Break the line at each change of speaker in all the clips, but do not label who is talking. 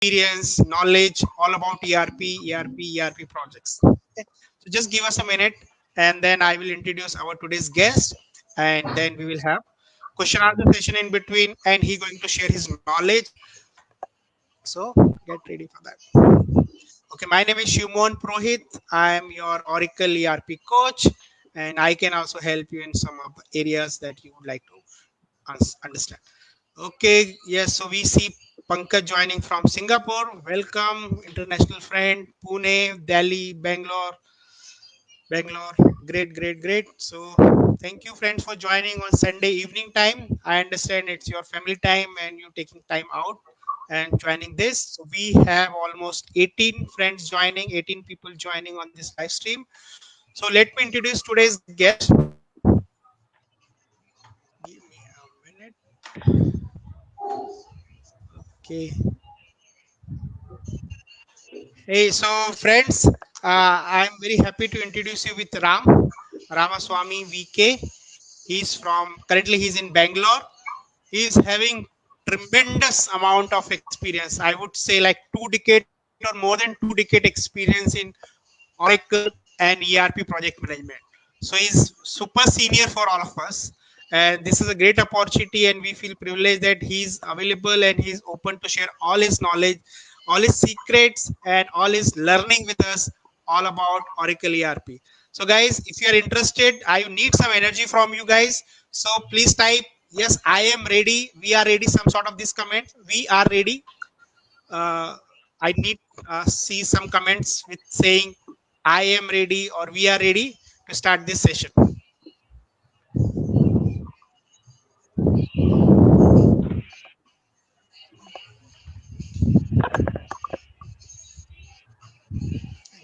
experience, knowledge, all about ERP projects. Okay. So just give us a minute, and then I will introduce our today's guest, and then we will have question answer session in between, and he going to share his knowledge. So get ready for that. Okay, my name is Shumon Prohit. I am your Oracle ERP coach, and I can also help you in some of the areas that you would like to understand. Okay, yes, so we see Pankaj joining from Singapore. Welcome, international friend, Pune, Delhi, Bangalore. Great, great, great. So, thank you, friends, for joining on Sunday evening time. I understand it's your family time and you taking time out and joining this. So, we have almost 18 friends joining, 18 people joining on this live stream. So, let me introduce today's guest. Give me a minute. Okay. Hey, so friends, I'm very happy to introduce you with Ramaswamy VK. He's in Bangalore. He's having tremendous amount of experience. I would say like 2 decade or more than 2 decade experience in Oracle and ERP project management. So he's super senior for all of us. And this is a great opportunity, and we feel privileged that he's available and he's open to share all his knowledge, all his secrets, and all his learning with us all about Oracle ERP. So, guys, if you are interested, I need some energy from you guys. So, please type yes, I am ready. We are ready. Some sort of this comment. We are ready. Uh, I need see some comments with saying I am ready or we are ready to start this session.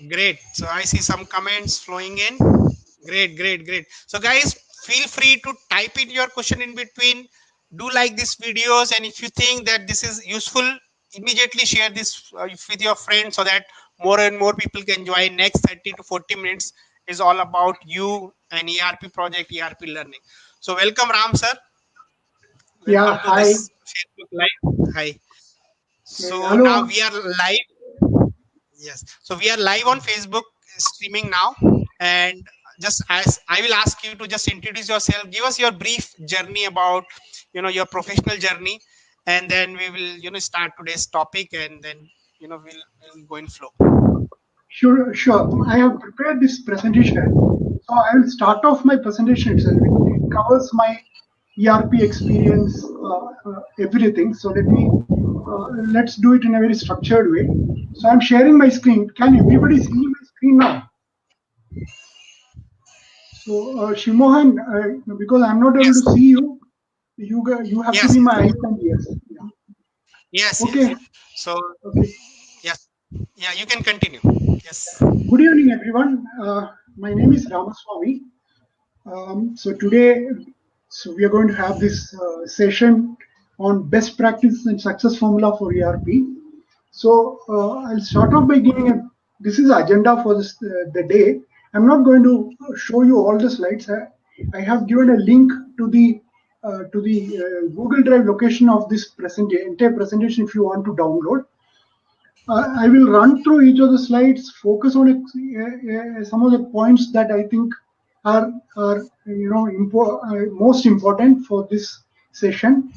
Great. So I see some comments flowing in. Great, great, great. So guys, feel free to type in your question in between. Do like these videos, and if you think that this is useful, immediately share this with your friends so that more and more people can join. Next 30 to 40 minutes is all about you and ERP project, ERP learning. So welcome Ram sir.
Yeah,
Welcome to
hi.
this Facebook live. Hi. So now
Hello.
we are live. Yes. So we are live on Facebook streaming now. And just as I will ask you to just introduce yourself, give us your brief journey about, your professional journey. And then we will, start today's topic, and then, we'll go in flow.
Sure, sure. I have prepared this presentation. So I will start off my presentation itself. It covers my ERP experience, everything. So let's do it in a very structured way. So I'm sharing my screen. Can everybody see my screen now? So Shimohan, because I'm not able to
Yes.
see you, you have to
Yes.
be my icon. Yes. Yeah.
Yes.
Okay.
Yes. So,
Okay.
yes. Yeah, you can continue. Yes.
Good evening, everyone. My name is Ramaswamy. So today, we are going to have this session on best practice and success formula for ERP. So I'll start off by giving this is the agenda for the day. I'm not going to show you all the slides. I have given a link to the Google Drive location of this entire presentation if you want to download. I will run through each of the slides, focus on some of the points that I think are most important for this session,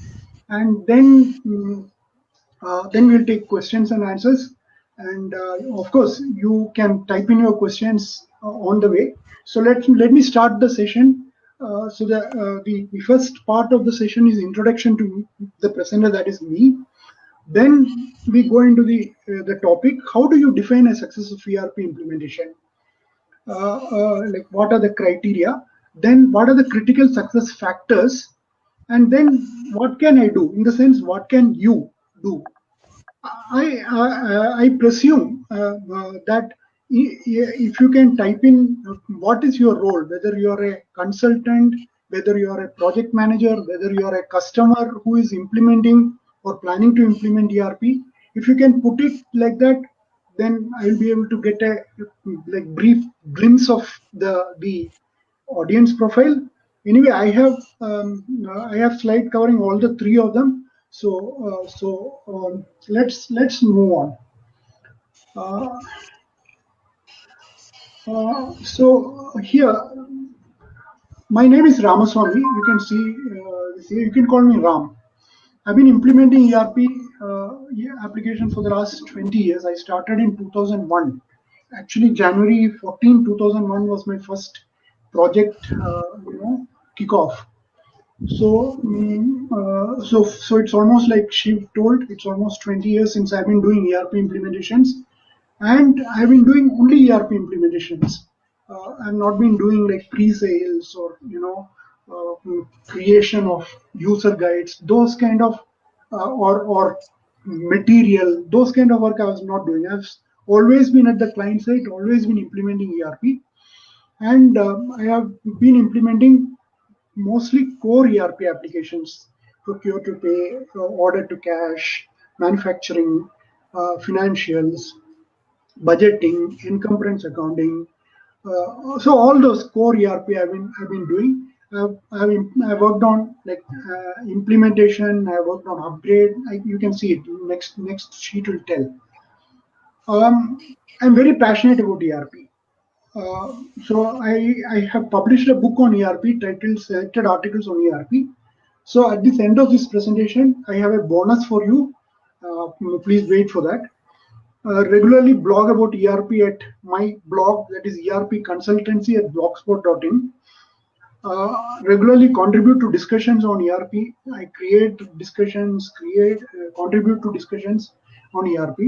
and then we'll take questions and answers. And of course, you can type in your questions on the way. So let me start the session. The first part of the session is introduction to the presenter, that is me. Then we go into the topic. How do you define a successful ERP implementation? Like what are the criteria? Then what are the critical success factors? And then what can I do? In the sense, what can you do? I presume that if you can type in what is your role, whether you are a consultant, whether you are a project manager, whether you are a customer who is implementing or planning to implement ERP, if you can put it like that, then I will be able to get a brief glimpse of the audience profile. Anyway, I have slide covering all the three of them. Let's move on. Uh, Here, my name is Ramaswamy. You can see this here. You can call me Ram. I've been implementing ERP application for the last 20 years. I started in 2001. Actually, January 14, 2001 was my first project, kickoff. So it's almost like Shiv told, it's almost 20 years since I've been doing ERP implementations, and I've been doing only ERP implementations. I've not been doing like pre-sales or creation of user guides, those kind of or material, those kind of work I was not doing. I've always been at the client side, always been implementing ERP, and I have been implementing mostly core ERP applications: procure to pay, order to cash, manufacturing, financials, budgeting, encumbrance accounting. So all those core ERP I've been doing. I've worked on like implementation. I worked on upgrade. You can see it. Next sheet will tell. I'm very passionate about ERP. So I have published a book on ERP titled Selected Articles on ERP. So at the end of this presentation, I have a bonus for you. Please wait for that. Regularly blog about ERP at my blog, that is ERP Consultancy at blogspot.in. Regularly contribute to discussions on ERP. I contribute to discussions on ERP.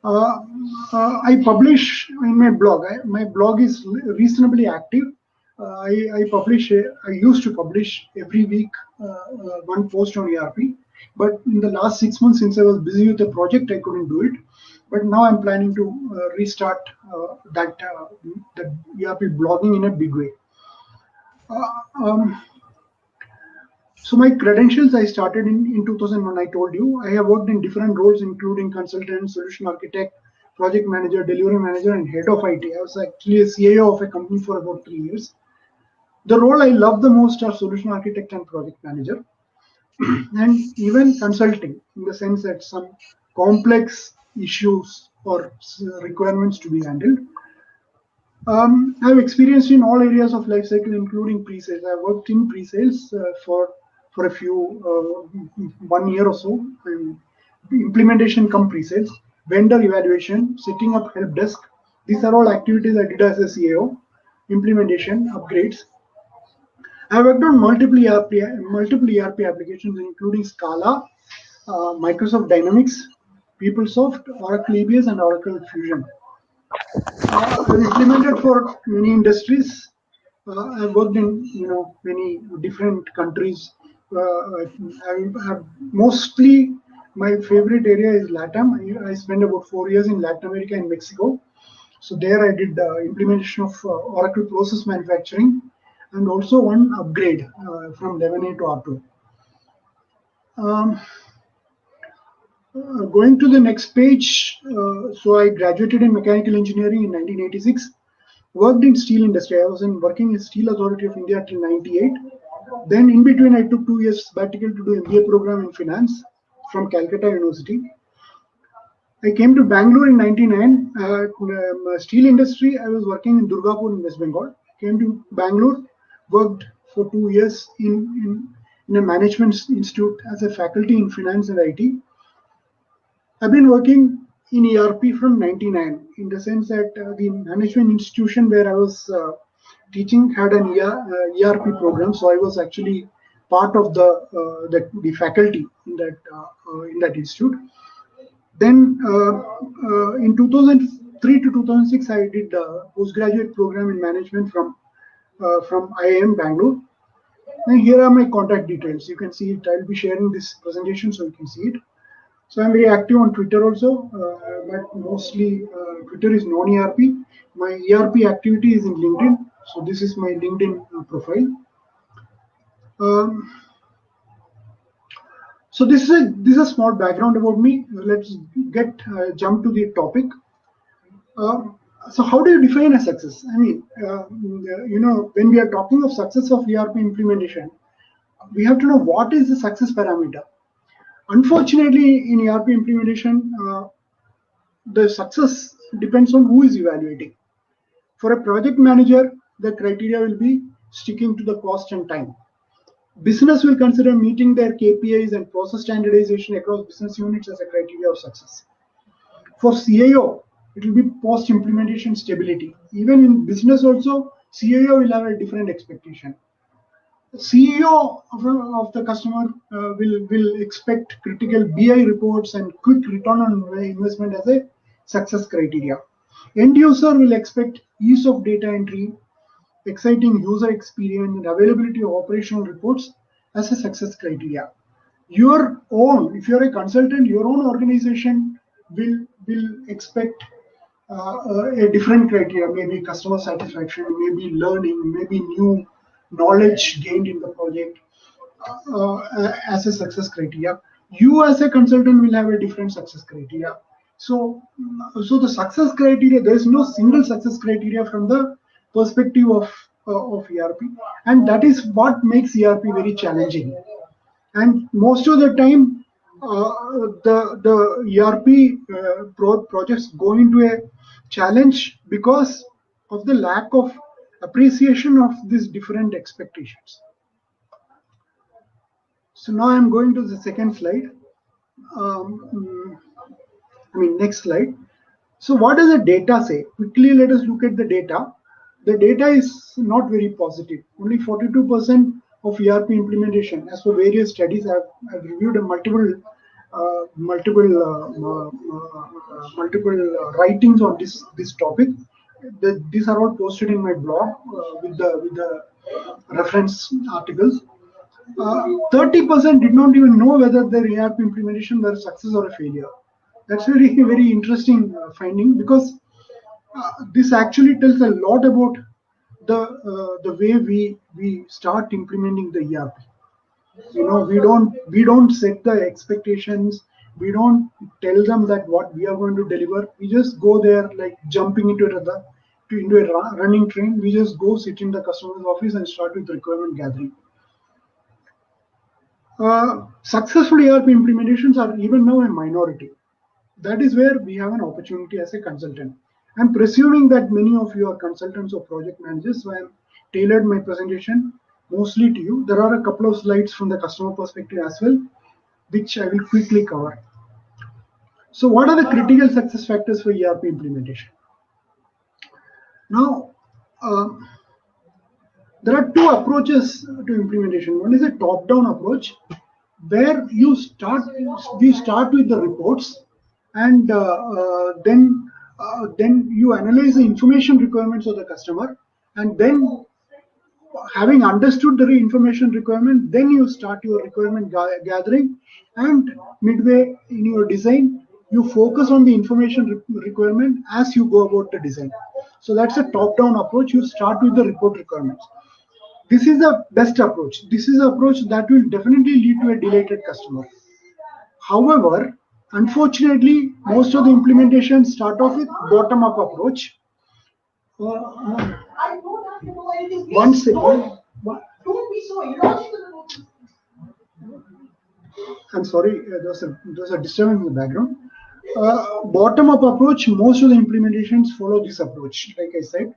I publish in my blog. My blog is reasonably active. I used to publish every week one post on ERP, but in the last 6 months, since I was busy with the project, I couldn't do it. But now I'm planning to restart that ERP blogging in a big way. So my credentials, I started in 2001. I told you I have worked in different roles, including consultant, solution architect, project manager, delivery manager, and head of IT. I was actually a CIO of a company for about 3 years. The role I love the most are solution architect and project manager, and even consulting, in the sense that some complex issues or requirements to be handled. I've experienced in all areas of life cycle, including pre-sales. I worked in pre-sales for a few 1 year or so. Implementation come pre-sales, vendor evaluation, setting up help desk. These are all activities I did as a CAO. Implementation, upgrades. I worked on multiple ERP applications, including Scala, Microsoft Dynamics, PeopleSoft, Oracle EBS, and Oracle Fusion. I've implemented for many industries. I've worked in many different countries. I've mostly my favorite area is LATAM. I spent about 4 years in Latin America and Mexico. So there I did implementation of Oracle Process Manufacturing, and also one upgrade from 11A to R12. Going to the next page, so I graduated in mechanical engineering in 1986. Worked in steel industry. I was working in Steel Authority of India till 98. Then in between, I took 2 years sabbatical to do MBA program in finance from Calcutta University. I came to Bangalore in 99. Steel industry, I was working in Durgapur in West Bengal. Came to Bangalore, worked for 2 years in a management institute as a faculty in finance and IT. I've been working in ERP from 99, in the sense that the management institution where I was teaching had an ERP program, so I was actually part of the faculty in that institute. Then in 2003 to 2006, I did a postgraduate program in management from IIM Bangalore. And here are my contact details. You can see it. I'll be sharing this presentation so you can see it. So I'm very active on Twitter also, but mostly Twitter is non-ERP. My ERP activity is in LinkedIn. So this is my LinkedIn profile. So this is a small background about me. Let's jump to the topic. So how do you define a success? I mean, when we are talking of success of ERP implementation, we have to know what is the success parameter. Unfortunately, in ERP implementation, the success depends on who is evaluating. For a project manager, the criteria will be sticking to the cost and time. Business will consider meeting their KPIs and process standardization across business units as a criteria of success. For CIO, it will be post-implementation stability. Even in business also, CIO will have a different expectation. CEO of the customer will expect critical BI reports and quick return on investment as a success criteria. End user will expect ease of data entry, exciting user experience, and availability of operational reports as a success criteria. Your own, if you're a consultant, your own organization will expect a different criteria, maybe customer satisfaction, maybe learning, maybe new knowledge gained in the project as a success criteria. You as a consultant will have a different success criteria. So the success criteria, there is no single success criteria from the perspective of ERP, and that is what makes ERP very challenging. And most of the time, the ERP projects go into a challenge because of the lack of appreciation of these different expectations. So now I'm going to the second slide. Next slide. So what does the data say? Quickly, let us look at the data. The data is not very positive. Only 42% of ERP implementation, as per various studies, I've reviewed multiple writings on this topic. These are all posted in my blog with the reference articles. 30% did not even know whether their ERP implementation were a success or a failure. That's very interesting finding, because this actually tells a lot about the way we start implementing the ERP. We don't set the expectations. We don't tell them that what we are going to deliver. We just go there like jumping into a running train. We just go sit in the customer's office and start with requirement gathering. Successful ERP implementations are even now a minority. That is where we have an opportunity as a consultant. I'm presuming that many of you are consultants or project managers, so I'm tailored my presentation mostly to you. There are a couple of slides from the customer perspective as well, which I will quickly cover. So what are the critical success factors for ERP implementation? Now, there are two approaches to implementation. One is a top-down approach, where we start with the reports, and then you analyze the information requirements of the customer, and then having understood the information requirement, then you start your requirement gathering, and midway in your design, you focus on the information requirement as you go about the design. So that's a top-down approach. You start with the report requirements. This is the best approach. This is an approach that will definitely lead to a delighted customer. However, unfortunately, most of the implementations start off with bottom-up approach. One second. Don't be so illogical. I'm sorry, there's a disturbance in the background. Bottom-up approach, most of the implementations follow this approach. Like I said,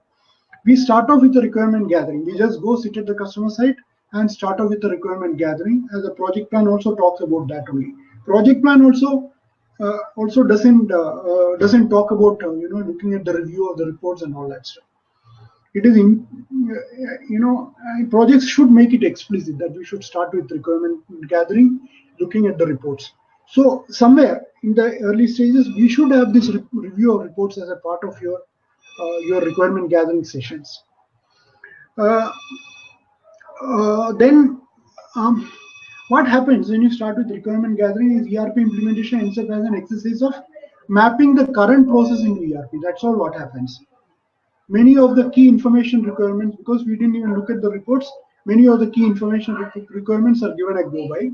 we start off with the requirement gathering. We just go sit at the customer site and start off with the requirement gathering. As the project plan also talks about that only. Project plan also doesn't talk about looking at the review of the reports and all that stuff. It is projects should make it explicit that we should start with requirement gathering, looking at the reports. So somewhere in the early stages, we should have this review of reports as a part of your requirement gathering sessions. Then what happens when you start with requirement gathering is ERP implementation ends up as an exercise of mapping the current process into ERP. That's all what happens. Many of the key information requirements, because we didn't even look at the reports, many of the key information requirements are given a go by.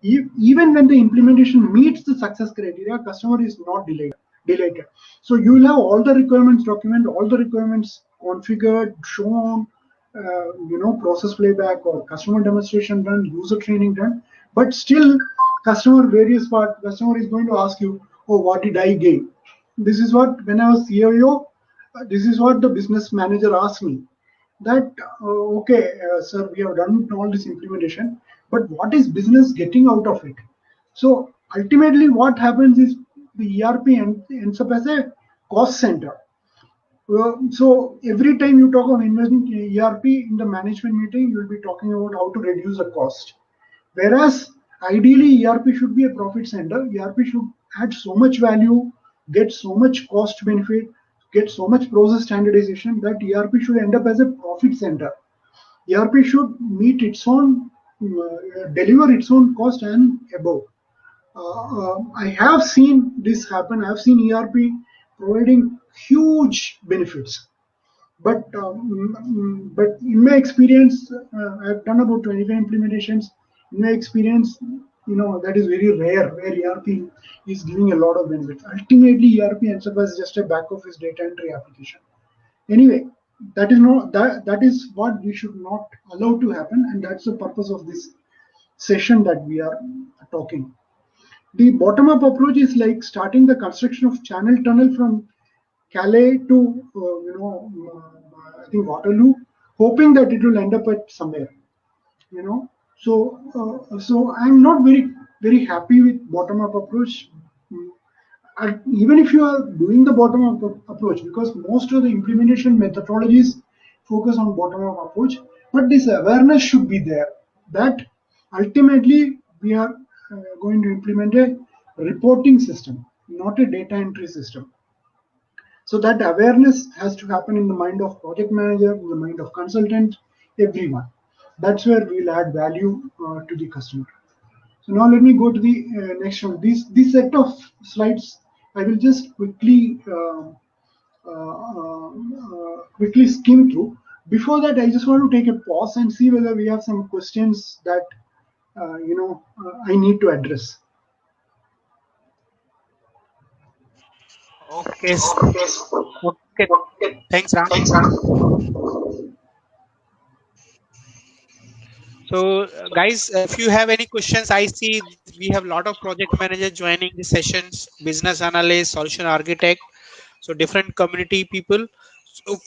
Even when the implementation meets the success criteria, customer is not delighted. So you will have all the requirements document, all the requirements configured, shown, process playback or customer demonstration done, user training done, but still customer various part, customer is going to ask you, oh, what did I gain? This is what, when I was CIO, this is what the business manager asked me. That, okay, sir, we have done all this implementation, but what is business getting out of it? So ultimately, what happens is the ERP ends up as a cost center. So every time you talk of investing in ERP in the management meeting, you will be talking about how to reduce the cost. Whereas ideally ERP should be a profit center. ERP should add so much value, get so much cost benefit, get so much process standardization that ERP should end up as a profit center. ERP should meet its own, deliver its own cost and above. I have seen this happen. I have seen ERP providing huge benefits, but in my experience, I've done about 25 implementations. In my experience, that is very rare where ERP is giving a lot of benefits. Ultimately, ERP ends up as just a back office data entry application. Anyway, that is what we should not allow to happen, and that's the purpose of this session that we are talking. The bottom-up approach is like starting the construction of channel tunnel from Calais to I think Waterloo, hoping that it will end up at somewhere. You know, so I'm not very happy with bottom-up approach. Even if you are doing the bottom-up approach, because most of the implementation methodologies focus on bottom-up approach, but this awareness should be there that ultimately we are going to implement a reporting system, not a data entry system. So that awareness has to happen in the mind of project manager, in the mind of consultant, everyone. That's where we'll add value to the customer. So now let me go to the next one. This set of slides, I will just quickly skim through. Before that, I just want to take a pause and see whether we have some questions that I need to address.
Okay. Okay. Thanks, Ram. So, guys, if you have any questions, I see we have a lot of project managers joining the sessions, business analysts, solution architect, so different community people. So,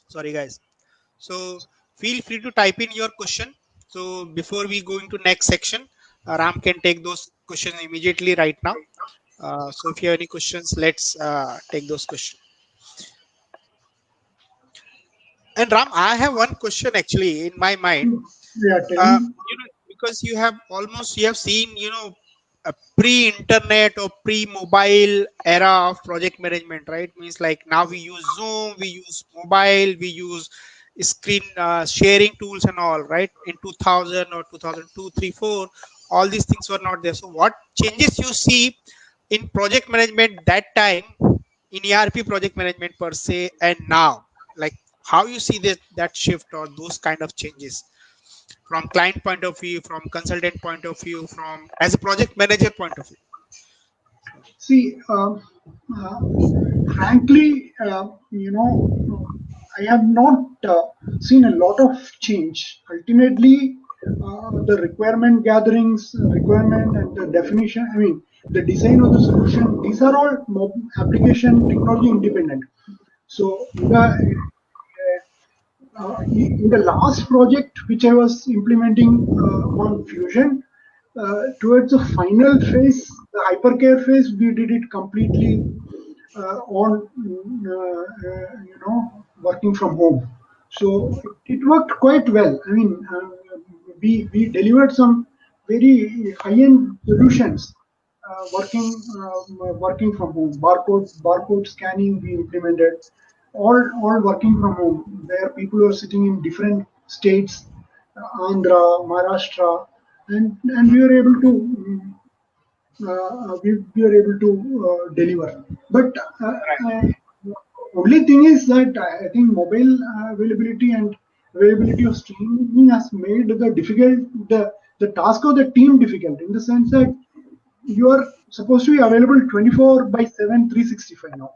sorry, guys. So, feel free to type in your question. So, before we go into next section, Ram can take those questions immediately right now. So, if you have any questions, let's take those questions. And Ram, I have one question actually in my mind.
Yeah, tell me.
Because you have seen, a pre-internet or pre-mobile era of project management, right? Means like now we use Zoom, we use mobile, we use screen sharing tools and all, right? In 2000 or 2002, 3, 4, all these things were not there. So what changes you see in project management that time, in ERP project management per se, and now, like how you see that shift or those kind of changes from client point of view, from consultant point of view, from as a project manager point of view?
See, uh, frankly, I have not seen a lot of change. Ultimately, the requirement gatherings, requirement and the definition, I mean, the design of the solution, these are all application technology independent. So in the last project which I was implementing on Fusion, towards the final phase, the hypercare phase, we did it completely on working from home. So it worked quite well. I mean, we delivered some very high-end solutions working from home. Barcode scanning we implemented, all working from home, where people were sitting in different states, Andhra, Maharashtra, and we were able to we were able to deliver. But uh, only thing is that I think mobile availability and availability of streaming has made the task of the team difficult, in the sense that you are supposed to be available 24 by 7, 365 now.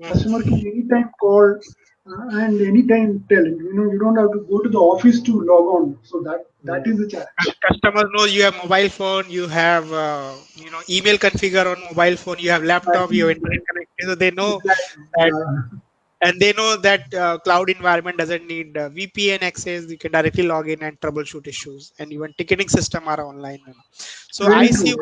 Mhm.
Customer can anytime call. and anytime tell. You don't have to go to the office to log on. So that is the challenge.
Customers know you have mobile phone, you have email configure on mobile phone, you have laptop, you have internet connectivity, so they know
Exactly.
that, and they know that cloud environment doesn't need VPN access. You can directly log in and troubleshoot issues, and even ticketing system are online. So
Very true. Very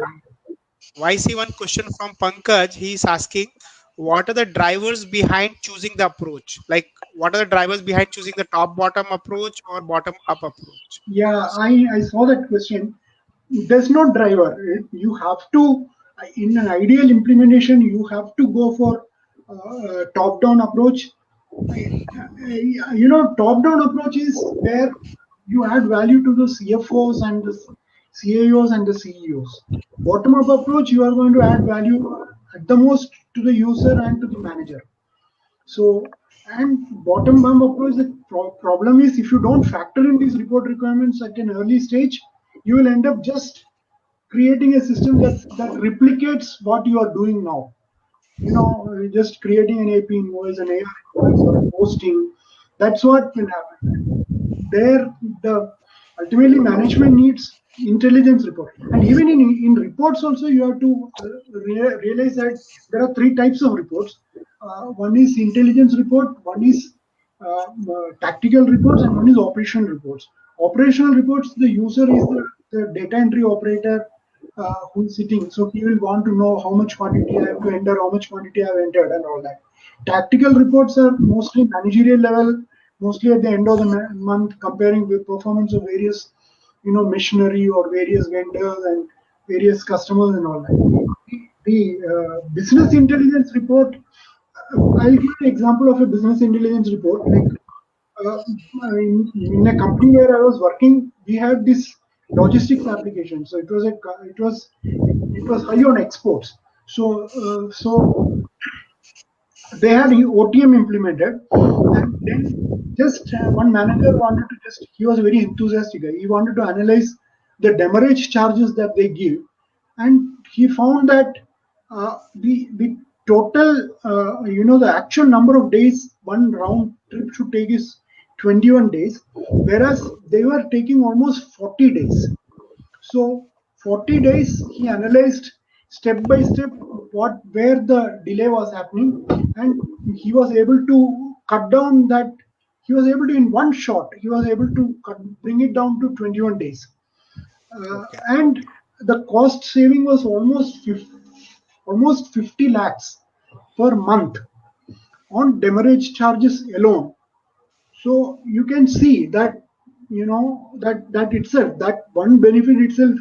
I see one question from Pankaj. He's asking, what are the drivers behind choosing the approach? Like, what are the drivers behind choosing the top bottom approach or bottom up approach?
Yeah, I saw that question. There's no driver. You have to, in an ideal implementation, you have to go for top-down approach. Top-down approach is where you add value to the CFOs and the CIOs and the CEOs. Bottom-up approach, you are going to add value at the most to the user and to the manager. So, and bottom up approach, the problem is if you don't factor in these report requirements at an early stage, you will end up just creating a system that replicates what you are doing now. Just creating an AP invoice, an AR invoice, or a posting. That's what will happen. There, the ultimately management needs intelligence report, and even in reports also you have to realize that there are three types of reports. One is intelligence report, one is tactical reports, and one is operational reports. Operational reports, the user is the data entry operator who is sitting, so he will want to know how much quantity I have to enter, how much quantity I have entered, and all that. Tactical reports are mostly managerial level, mostly at the end of the month, comparing the performance of various, machinery or various vendors and various customers and all that. The business intelligence report, I'll give you an example of a business intelligence report. Like uh, in a company where I was working, we had this logistics application. So it was high on exports. So they had OTM implemented, and then just one manager wanted to just, he was very enthusiastic. He wanted to analyze the demurrage charges that they give, and he found that the total, the actual number of days one round trip should take is 21 days, whereas they were taking almost 40 days. So 40 days he analyzed step by step where the delay was happening, and he was able to cut down that. He was able to, in one shot, he was able to bring it down to 21 days,
Okay.
and the cost saving was almost 50 lakhs per month on demurrage charges alone. So you can see that, that itself, that one benefit itself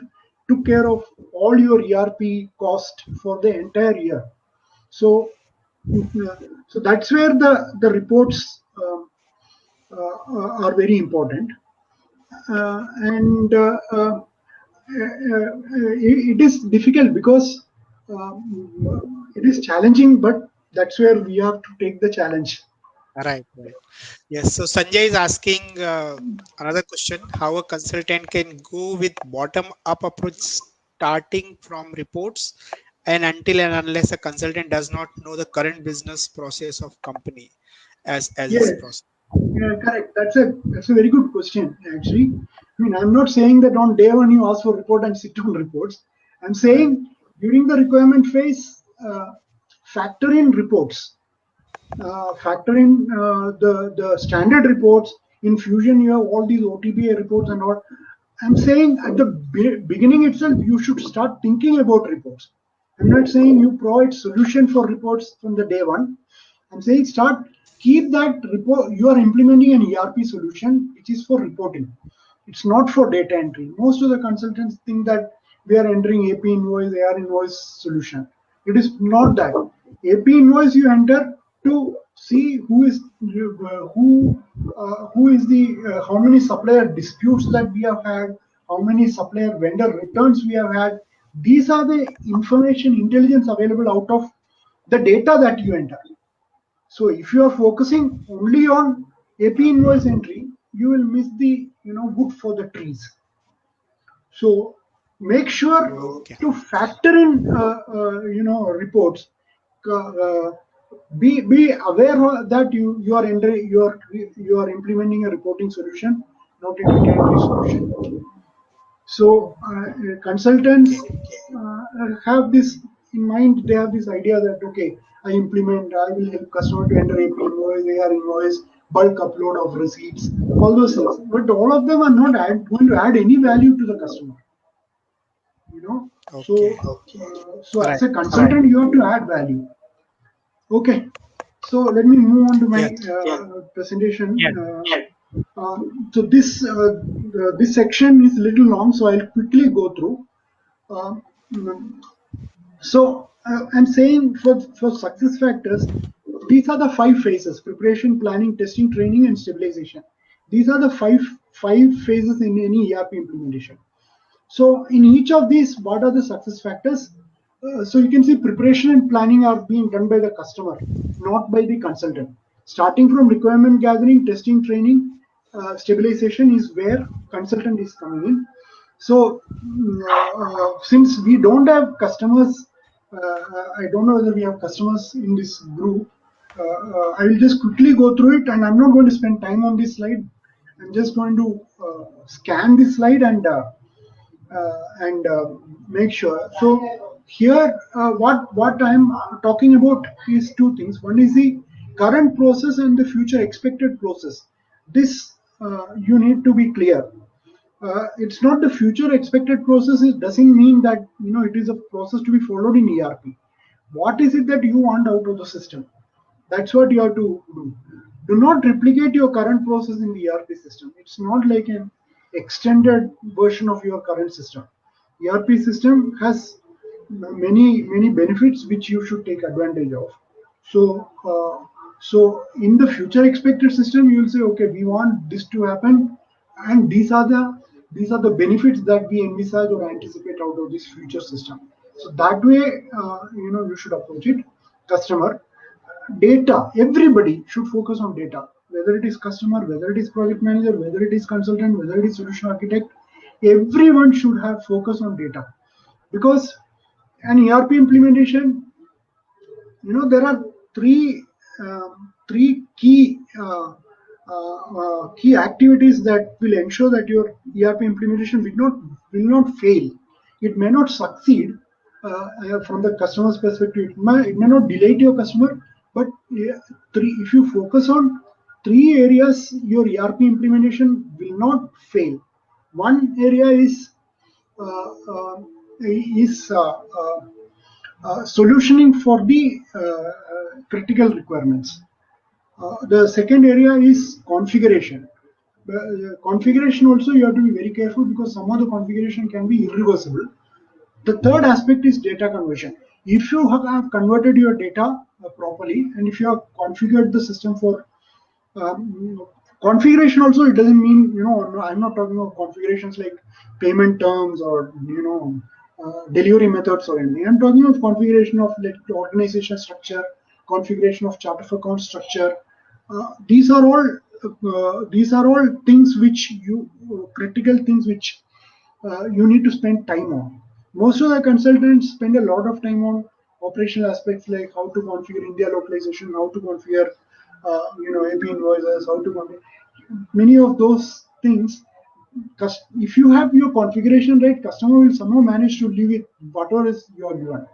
took care of all your ERP cost for the entire year. So so that's where the reports are very important, and it is difficult because it is challenging, but that's where we have to take the challenge.
Right, right. Yes. So Sanjay is asking another question: how a consultant can go with bottom-up approach, starting from reports, and until and unless a consultant does not know the current business process of company as his
Yes.
process.
Yeah, correct. That's a very good question, actually. I mean, I'm not saying that on day one you ask for report and sit on reports. I'm
Right.
saying during the requirement phase, factor in reports, factor in the standard reports. In Fusion, you have all these OTBA reports and all. I'm saying at the beginning itself, you should start thinking about reports. I'm not saying you provide solution for reports from the day one. I'm saying start, keep that report. You are implementing an ERP solution which is for reporting. It's not for data entry. Most of the consultants think that we are entering AP invoice, AR invoice solution. It is not that. AP invoice you enter to see who is the how many supplier disputes that we have had, how many supplier vendor returns we have had. These are the information intelligence available out of the data that you enter. So if you are focusing only on AP invoice entry, you will miss the wood for the trees. So make sure
Okay.
to factor in reports. be aware that you are implementing a reporting solution, not a data entry solution. So consultants
Okay.
have this in mind. They have this idea that okay, I will help customer to enter AP invoice, AR invoice, bulk upload of receipts, all those things. But all of them are not going to add any value to the customer. You know.
Okay.
So as
Right.
a consultant, you have to add value. Okay. So let me move on to my
Yes.
presentation.
Yes.
So this section is a little long, so I'll quickly go through. Um, I'm saying for success factors, these are the 5 phases: preparation, planning, testing, training, and stabilization. These are the five phases in any ERP implementation. So in each of these, what are the success factors? So you can see preparation and planning are being done by the customer, not by the consultant. Starting from requirement gathering, testing, training, stabilization is where consultant is coming in. So since we don't have customers, I don't know whether we have customers in this group. I will just quickly go through it, and I'm not going to spend time on this slide. I'm just going to scan this slide and make sure. So here, what I'm talking about is 2 things. One is the current process and the future expected process. This you need to be clear. It's not the future expected process. It doesn't mean that it is a process to be followed in ERP. What is it that you want out of the system? That's what you have to do. Do not replicate your current process in the ERP system. It's not like an extended version of your current system. ERP system has many benefits which you should take advantage of. So in the future expected system, you will say, okay, we want this to happen, and these are the benefits that we envisage or anticipate out of this future system. So that way, you should approach it. Customer data, everybody should focus on data, whether it is customer, whether it is project manager, whether it is consultant, whether it is solution architect. Everyone should have focus on data, because an ERP implementation, there are three key activities that will ensure that your ERP implementation will not fail. It may not succeed from the customer's perspective. It may not delay to your customer, but if you focus on 3 areas, your ERP implementation will not fail. One area uh, uh, is solutioning for the critical requirements. The second area is configuration. Configuration also you have to be very careful, because some of the configuration can be irreversible. The third aspect is data conversion. If you have converted your data properly, and if you have configured the system for configuration also, it doesn't mean, no, I'm not talking about configurations like payment terms or delivery methods or anything. I'm talking of configuration of like organization structure, configuration of chart of account structure. These are all things which critical things which you need to spend time on. Most of the consultants spend a lot of time on operational aspects like how to configure India localization, how to configure AP invoices, how to configure many of those things. If you have your configuration right, customer will somehow manage to live with whatever is your given.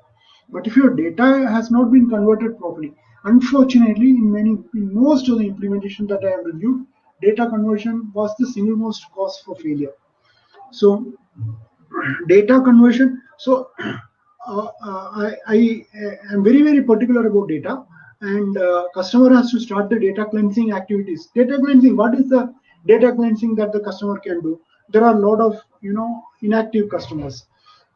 But if your data has not been converted properly, unfortunately, in most of the implementation that I have reviewed, data conversion was the single most cause for failure. So data conversion. So I am very particular about data, and customer has to start the data cleansing activities. Data cleansing. What is the data cleansing that the customer can do? There are a lot of inactive customers.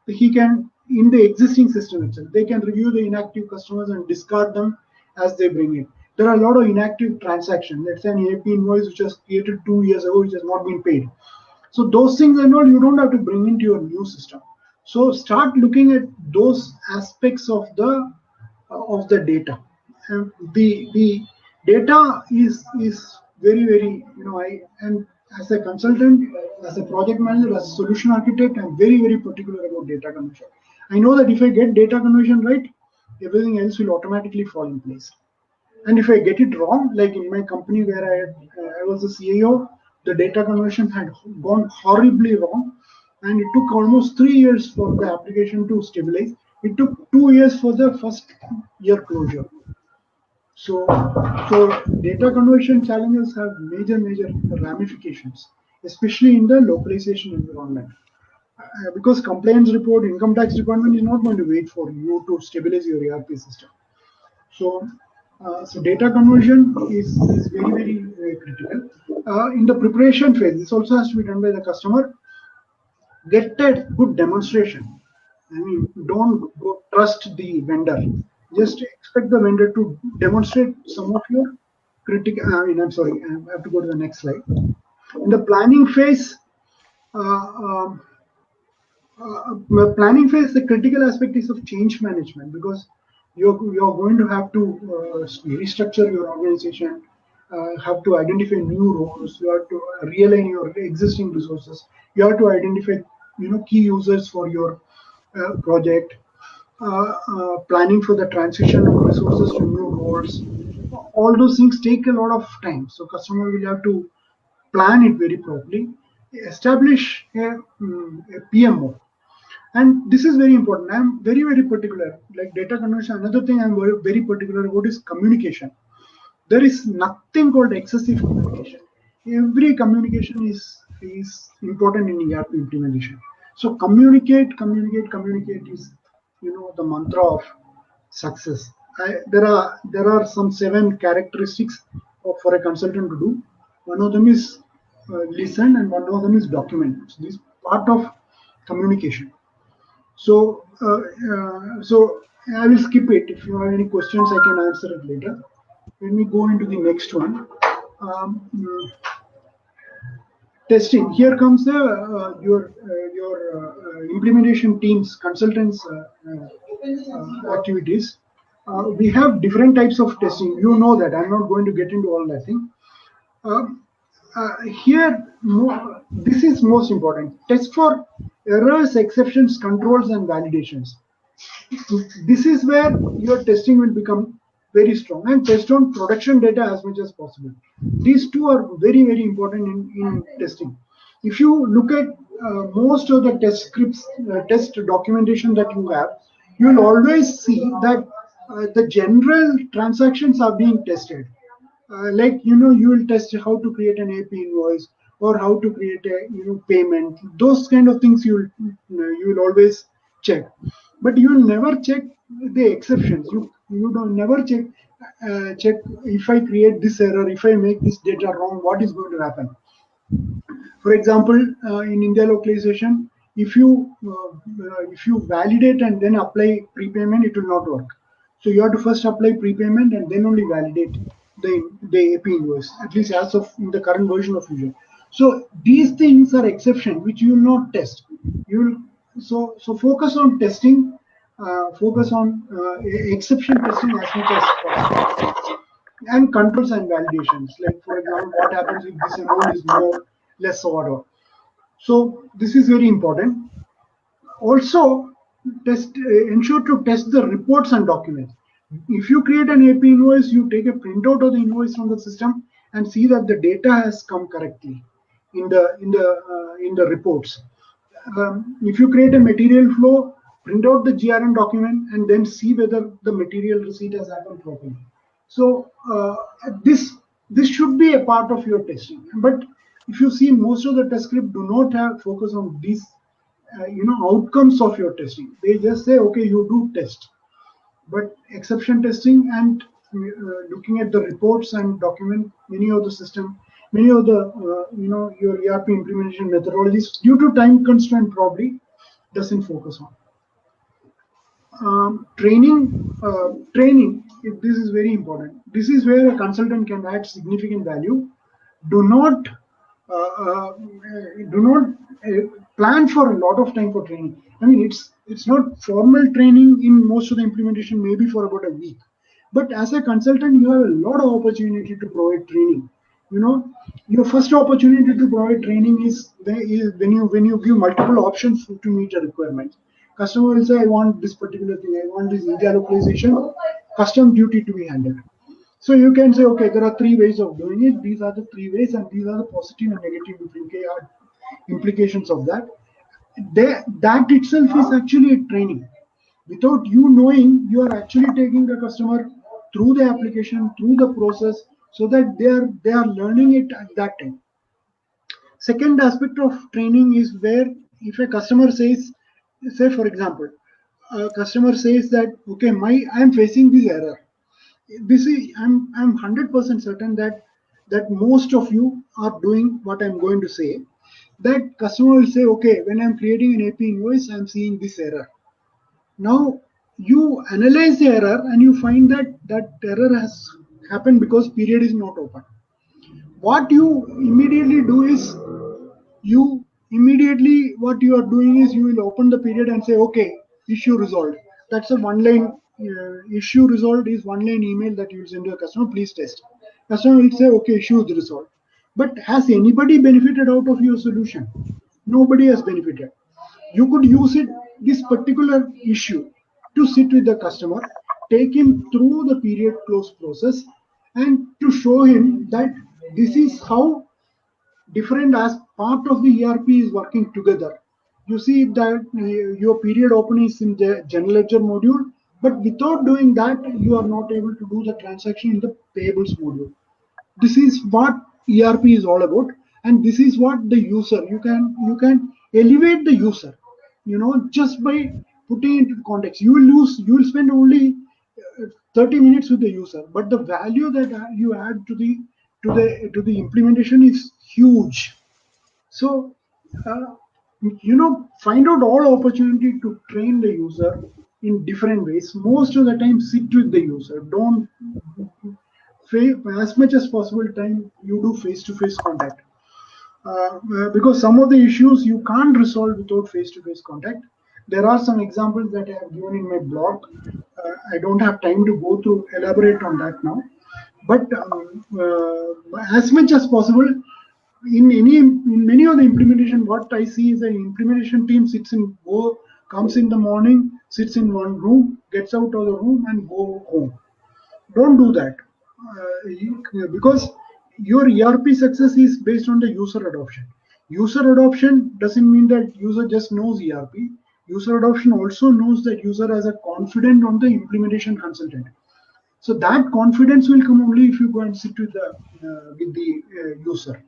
He can, in the existing system itself, they can review the inactive customers and discard them as they bring in. There are a lot of inactive transactions. Let's say an AP invoice which was created 2 years ago, which has not been paid. So those things and all you don't have to bring into your new system. So start looking at those aspects of the data. And the data is very I and as a consultant, as a project manager, as a solution architect, I'm very particular about data conversion. I know that if I get data conversion right, everything else will automatically fall in place. And if I get it wrong, like in my company where I was the CIO, the data conversion had gone horribly wrong, and it took almost 3 years for the application to stabilize. It took 2 years for the first year closure. So data conversion challenges have major ramifications, especially in the localization environment. Because compliance report, income tax department is not going to wait for you to stabilize your ERP system. So data conversion is very critical. In the preparation phase, this also has to be done by the customer. Get a good demonstration. I mean, don't go trust the vendor. Just expect the vendor to demonstrate some of your critical. I mean, I'm sorry, I have to go to the next slide. In the planning phase, uh, um, planning phase, the critical aspect is of change management, because you're going to have to restructure your organization, have to identify new roles, you have to realign your existing resources, you have to identify key users for your project, planning for the transition of resources to new roles. All those things take a lot of time, so customer will have to plan it very properly, establish a PMO. And this is very important. I'm very particular. Like data conversion, another thing I'm very particular about is communication. There is nothing called excessive communication. Every communication is important in ERP implementation. So communicate is the mantra of success. There are some 7 characteristics for a consultant to do. One of them is listen, and one of them is document. So this is part of communication. So I will skip it. If you have any questions, I can answer it later. Let me go into the next one. Um, Testing. Here comes the your implementation teams, consultants activities. We have different types of testing. You know that. I'm not going to get into all that thing. Um, Here, this is most important. Test for errors, exceptions, controls, and validations. This is where your testing will become very strong, and test on production data as much as possible. These two are very important in testing. If you look at most of the test scripts, test documentation that you have, you will always see that the general transactions are being tested. Like you will test how to create an AP invoice, or how to create a payment. Those kind of things you will always check, but you will never check the exceptions. You don't never check if I create this error, if I make this data wrong, what is going to happen. For example, in India localization, if you validate and then apply prepayment, it will not work. So you have to first apply prepayment and then only validate the AP invoice, at least as of in the current version of Fusion. So these things are exception which you will not test. You will so focus on testing, focus on exception testing as much as possible, and controls and validations. Like for example, what happens if this amount is more, less, or whatever. So this is very important. Also, ensure to test the reports and documents. If you create an AP invoice, you take a printout of the invoice from the system and see that the data has come correctly in the reports. If you create a material flow, print out the GRN document and then see whether the material receipt has happened properly. So this should be a part of your testing. But if you see, most of the test script do not have focus on these outcomes of your testing. They just say, okay, you do test. But exception testing and looking at the reports and document, many of the system, many of the your ERP implementation methodologies, due to time constraint, probably doesn't focus on. Training. This is very important. This is where a consultant can add significant value. Do not uh, uh, do not plan for a lot of time for training. I mean, it's not formal training in most of the implementation, maybe for about a week. But as a consultant, you have a lot of opportunity to provide training. Your first opportunity to provide training is when you give multiple options to meet a requirement. Customer will say, I want this particular thing, I want this India localization, custom duty to be handled. So you can say, okay, there are three ways of doing it. These are the three ways, and these are the positive and negative implications of that. That itself is actually a training. Without you knowing, you are actually taking the customer through the application, through the process, so that they are learning it at that time. Second aspect of training is where if a customer says, say for example, a customer says that okay, I am facing this error. This is I'm 100% certain that most of you are doing what I'm going to say. That customer will say, okay, when I'm creating an AP invoice, I'm seeing this error. Now you analyze the error and you find that that error has happened because period is not open. What you immediately do is you immediately what you are doing is you will open the period and say okay, issue resolved. That's a one line issue resolved is one line email that you will send to the customer, please test. Customer will say okay, issue is resolved. But has anybody benefited out of your solution? Nobody has benefited. You could use it, this particular issue, to sit with the customer, take him through the period close process, and to show him that this is how different as part of the ERP is working together. You see that your period open is in the general ledger module, but without doing that, you are not able to do the transaction in the payables module. This is what ERP is all about, and this is what the user you can elevate the user. Just by putting it into context, you will spend only 30 minutes with the user, but the value that you add to the implementation is huge. So, find out all opportunity to train the user in different ways. Most of the time, sit with the user. Don't as much as possible time you do face-to-face contact. Because some of the issues you can't resolve without face-to-face contact. There are some examples that I have given in my blog. I don't have time to go through elaborate on that now. But as much as possible, in many of the implementation, what I see is an implementation team comes in the morning, sits in one room, gets out of the room, and go home. Don't do that, because your ERP success is based on the user adoption. User adoption doesn't mean that user just knows ERP. User adoption also knows that user has a confidence on the implementation consultant. So that confidence will come only if you go and sit with the user.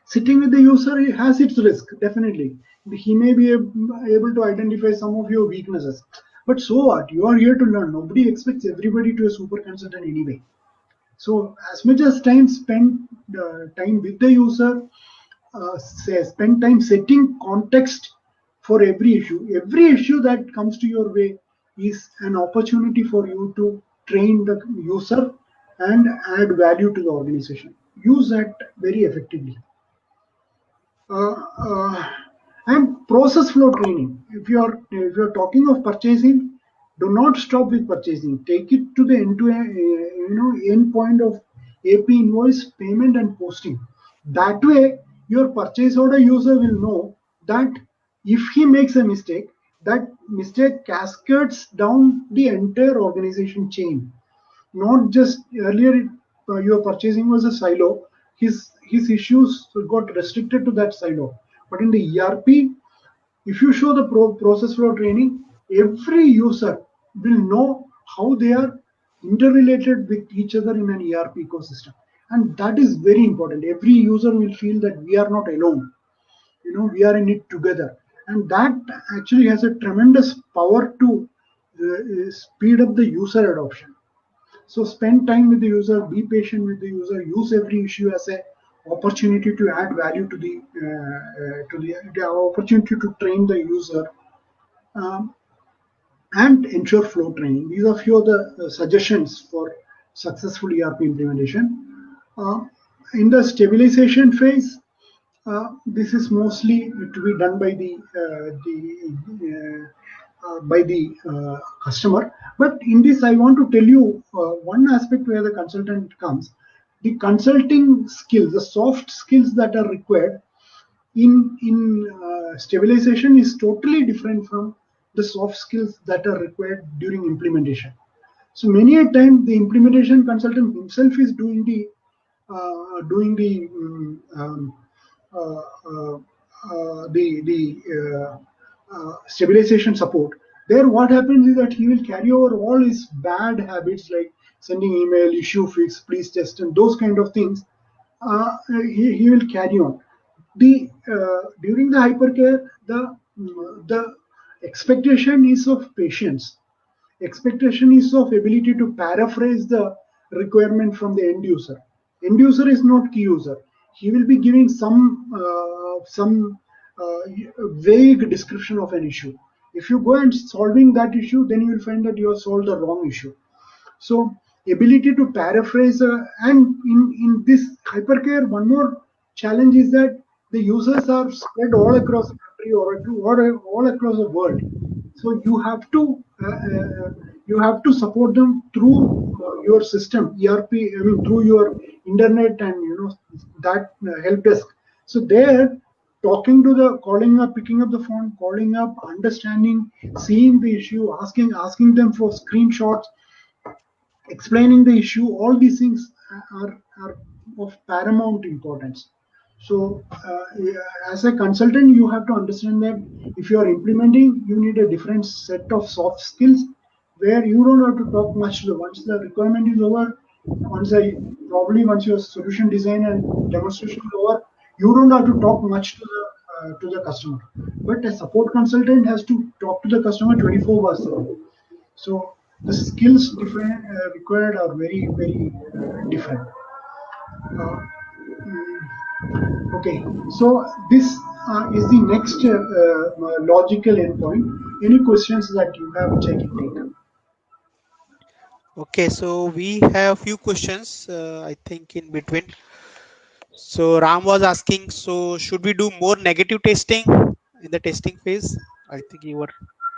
Sitting with the user has its risk, definitely. He may be able to identify some of your weaknesses. But so what? You are here to learn. Nobody expects everybody to a super consultant anyway. So as much as time with the user, spend time setting context for every issue. Every issue that comes to your way is an opportunity for you to train the user and add value to the organization. Use that very effectively. uh, uh, and process flow training. If you're talking of purchasing, do not stop with purchasing. Take it to the end to end point of AP invoice payment and posting. That way, your purchase order user will know that if he makes a mistake, that mistake cascades down the entire organization chain. Not just earlier, your purchasing was a silo. His issues got restricted to that silo. But in the ERP, if you show the process flow training, every user will know how they are interrelated with each other in an ERP ecosystem. And that is very important. Every user will feel that we are not alone. We are in it together. And that actually has a tremendous power to speed up the user adoption. So spend time with the user, be patient with the user, use every issue as a opportunity to add value to the opportunity to train the user, um, and ensure flow training. These are few of the suggestions for successful ERP implementation. Uh, in the stabilization phase, this is mostly to be done by the customer. But in this, I want to tell you one aspect where the consultant comes. The consulting skills, the soft skills that are required in stabilization is totally different from the soft skills that are required during implementation. So many a time the implementation consultant himself is doing the uh, uh, stabilization support. There, what happens is that he will carry over all his bad habits like sending email, issue fix, please test, and those kind of things. He will carry on. The During the hypercare, the expectation is of patience. Expectation is of ability to paraphrase the requirement from the end user. End user is not key user. He will be giving some vague description of an issue. If you go and solving that issue, then you will find that you have solved the wrong issue. So ability to paraphrase, and in this hypercare, one more challenge is that the users are spread all across the country or all across the world. So you have to support them through your system, ERP. I mean through your internet and that help desk. So there, talking to the calling up, picking up the phone, calling up, understanding, seeing the issue, asking them for screenshots, explaining the issue, all these things are of paramount importance. So as a consultant, you have to understand that if you are implementing, you need a different set of soft skills where you don't have to talk much. Once the requirement is over, once your solution design and demonstration is over, you don't have to talk much to the customer. But a support consultant has to talk to the customer 24 hours a day. So the skills required are very different. Uh, mm, okay, so this is the next logical endpoint. Any questions that you have, which I can take?
Okay, so we have few questions, I think in between. So Ram was asking, so should we do more negative testing in the testing phase? I think you were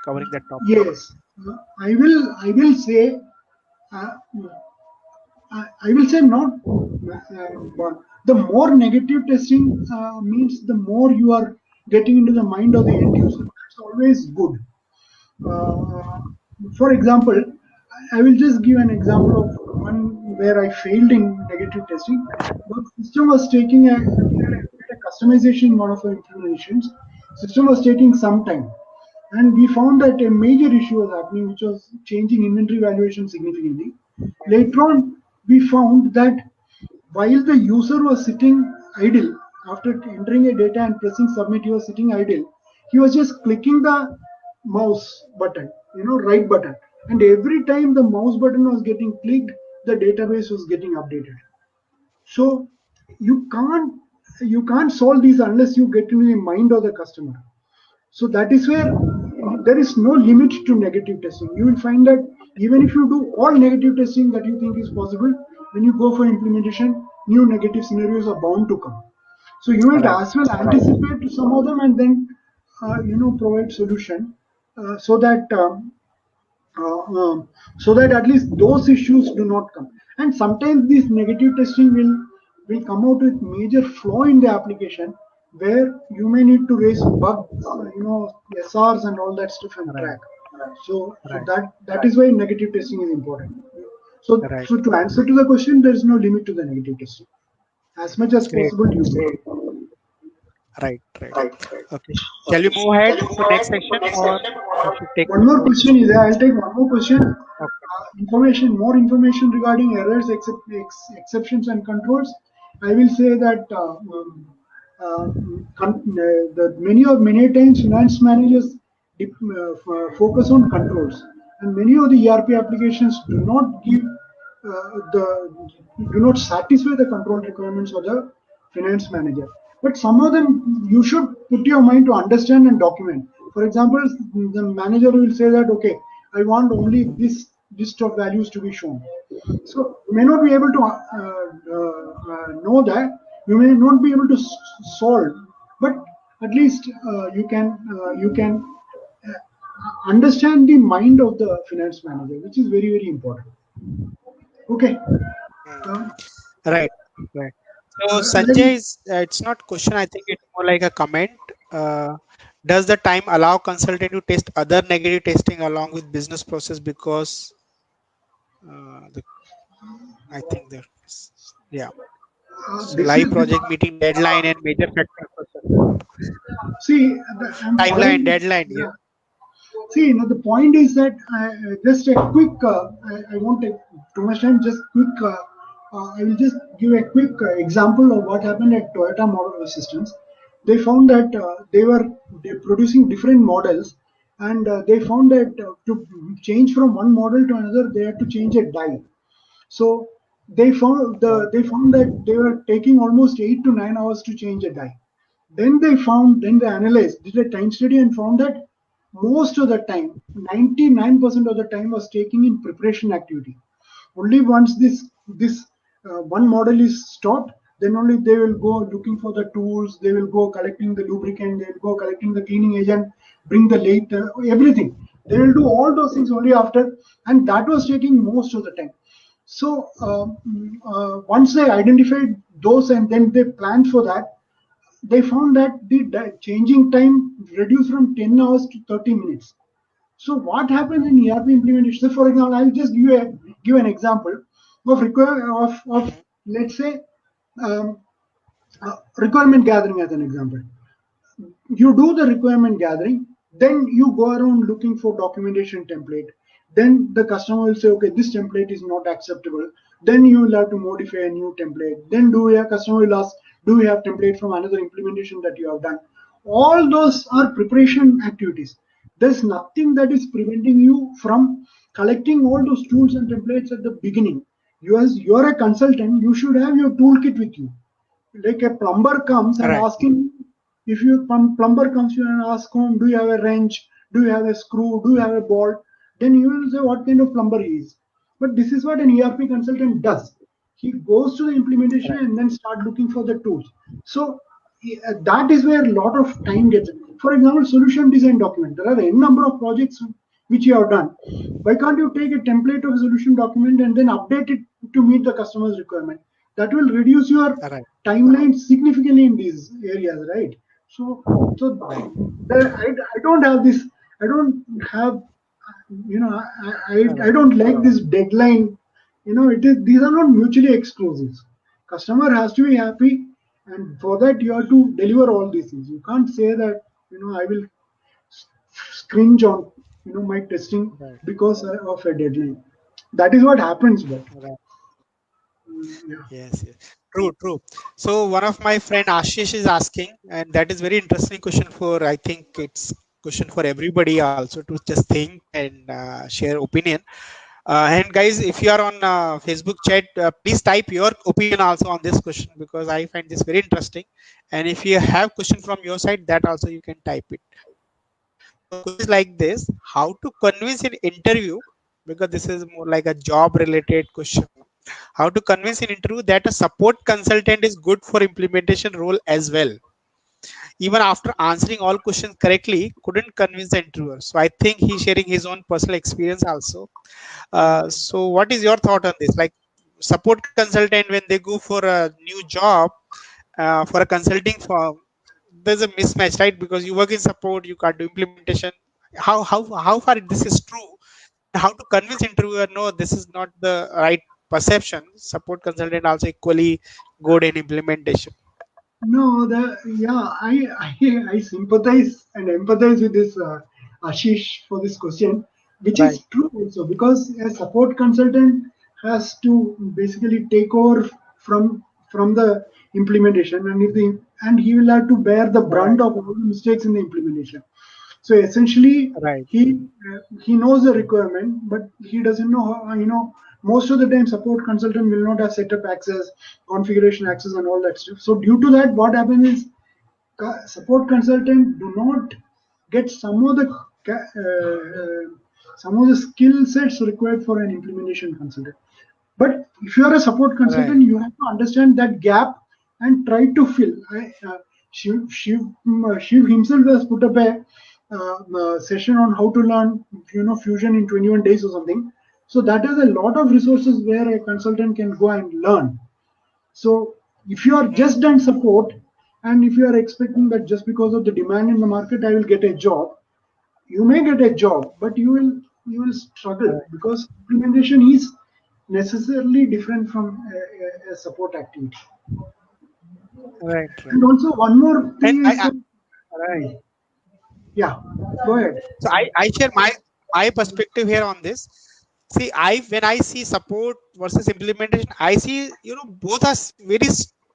covering that topic.
Yes, I will say uh, I will say not. But the more negative testing means, the more you are getting into the mind of the end user. That's always good. Uh, for example, I will just give an example of one where I failed in negative testing. The system was taking we had a customization in one of our implementations. System was taking some time, and we found that a major issue was happening, which was changing inventory valuation significantly. Later on, we found that while the user was sitting idle, after entering a data and pressing submit, he was sitting idle. He was just clicking the mouse button, right button. And every time the mouse button was getting clicked, the database was getting updated. So you can't you can't solve these unless you get into the mind of the customer. So that is where there is no limit to negative testing. You will find that even if you do all negative testing that you think is possible, when you go for implementation, new negative scenarios are bound to come. So you might
Right,
as well anticipate some of them and then provide solution so that so that at least those issues do not come. And sometimes this negative testing will come out with major flaw in the application where you may need to raise bugs, SRs and all that stuff and
right,
track. So
right,
that is why negative testing is important.
right,
So to answer to the question, there is no limit to the negative testing. As much as
great,
possible, use it.
right, right. Okay, shall we move ahead to next section or I should take
One
some
more
more
question is
questions?
there. I'll take one more question.
Okay,
More information regarding errors, exceptions, and controls. I will say that many times finance managers focus on controls, and many of the ERP applications do not satisfy the control requirements of the finance manager. But some of them you should put your mind to understand and document. For example, the manager will say that, okay, I want only this list of values to be shown. So you may not be able to know that, you may not be able to solve, but at least you can understand the mind of the finance manager, which is very important. Okay.
mm,
Uh,
right, right. So
let
Sanjay is, it's not question. I think it's more like a comment. Uh, does the time allow consultant to test other negative testing along with business process? Because The I think that yeah. So
This is
live
the
project meeting deadline and major factor question.
see. I'm
Timeline,
following.
deadline. Yeah.
Yeah. See, the point is that just a quick. I won't take too much time. Just quick. I will just give a quick example of what happened at Toyota Model Systems. They found that they producing different models, and they found that to change from one model to another, they had to change a die. So they found that they were taking almost 8 to 9 hours to change a die. Then they analyzed, did a time study and found that most of the time, 99% of the time was taking in preparation activity. Only once this one model is stopped, then only they will go looking for the tools, they will go collecting the lubricant, they will go collecting the cleaning agent, bring the lathe, everything. They will do all those things only after, and that was taking most of the time. So once they identified those and then they planned for that, they found that the changing time reduced from 10 hours to 30 minutes. So what happens in ERP implementation? So for example, I'll just give an example of
Mhm.
let's say um, requirement gathering as an example. You do the requirement gathering, then you go around looking for documentation template. Then the customer will say, okay, this template is not acceptable. Then you will have to modify a new template. Then do a customer will ask, do we have template from another implementation that you have done? All those are preparation activities. There's nothing that is preventing you from collecting all those tools and templates at the beginning. You're a consultant, you should have your toolkit with you. Like a plumber comes and
Right.
asking, if you plumber comes to you and asks him, do you have a wrench, do you have a screw, do you have a bolt, then you will say what kind of plumber he is. But this is what an ERP consultant does. He goes to the implementation
Right.
and then start looking for the tools. So that is where a lot of time gets. For example, solution design document, there are a number of projects which you have done. Why can't you take a template of a solution document and then update it to meet the customer's requirement? That will reduce your
Right.
timeline significantly in these areas, right? So, so
Right.
I don't have this. I don't have. I
Right.
don't like this deadline. It is these are not mutually exclusive. Customer has to be happy, and for that you have to deliver all these things. You can't say that I will cringe on my testing
Right.
because of a deadline. That is what happens, but
Right.
yeah.
Yes, yes. True, true. So one of my friend Ashish is asking, and that is very interesting question for, I think it's question for everybody also to just think and share opinion. And guys, if you are on Facebook chat, please type your opinion also on this question because I find this very interesting. And if you have question from your side, that also you can type it. So question is like this: how to convince in interview, because this is more like a job related question. How to convince in interview that a support consultant is good for implementation role as well, even after answering all questions correctly, couldn't convince the interviewer. So I think he's sharing his own personal experience also. So what is your thought on this? Like support consultant, when they go for a new job, for a consulting firm, there's a mismatch, right? Because you work in support, you can't do implementation. How far this is true, and how to convince interviewer, no, this is not the right perception. Support consultant also equally good in implementation.
No, I sympathize and empathize with this Ashish for this question, which
Right.
is true also because a support consultant has to basically take over from the implementation, and he will have to bear the brunt
Right.
of all the mistakes in the implementation. So essentially,
Right.
he knows the requirement, but he doesn't know how. Most of the time, support consultant will not have setup access, configuration access, and all that stuff. So due to that, what happens is support consultant do not get some of the skill sets required for an implementation consultant. But if you are a support consultant,
Right.
you have to understand that gap and try to fill. Shiv himself has put up a session on how to learn, Fusion in 21 days or something. So that is a lot of resources where a consultant can go and learn. So if you are
Hmm.
just done support, and if you are expecting that just because of the demand in the market, I will get a job, you may get a job, but you will struggle
Right.
because implementation is. necessarily different from a support activity.
Right,
And
right.
also one more
And
thing is,
right.
yeah, go ahead.
So I share my perspective here on this. See, I when I see support versus implementation, I see both are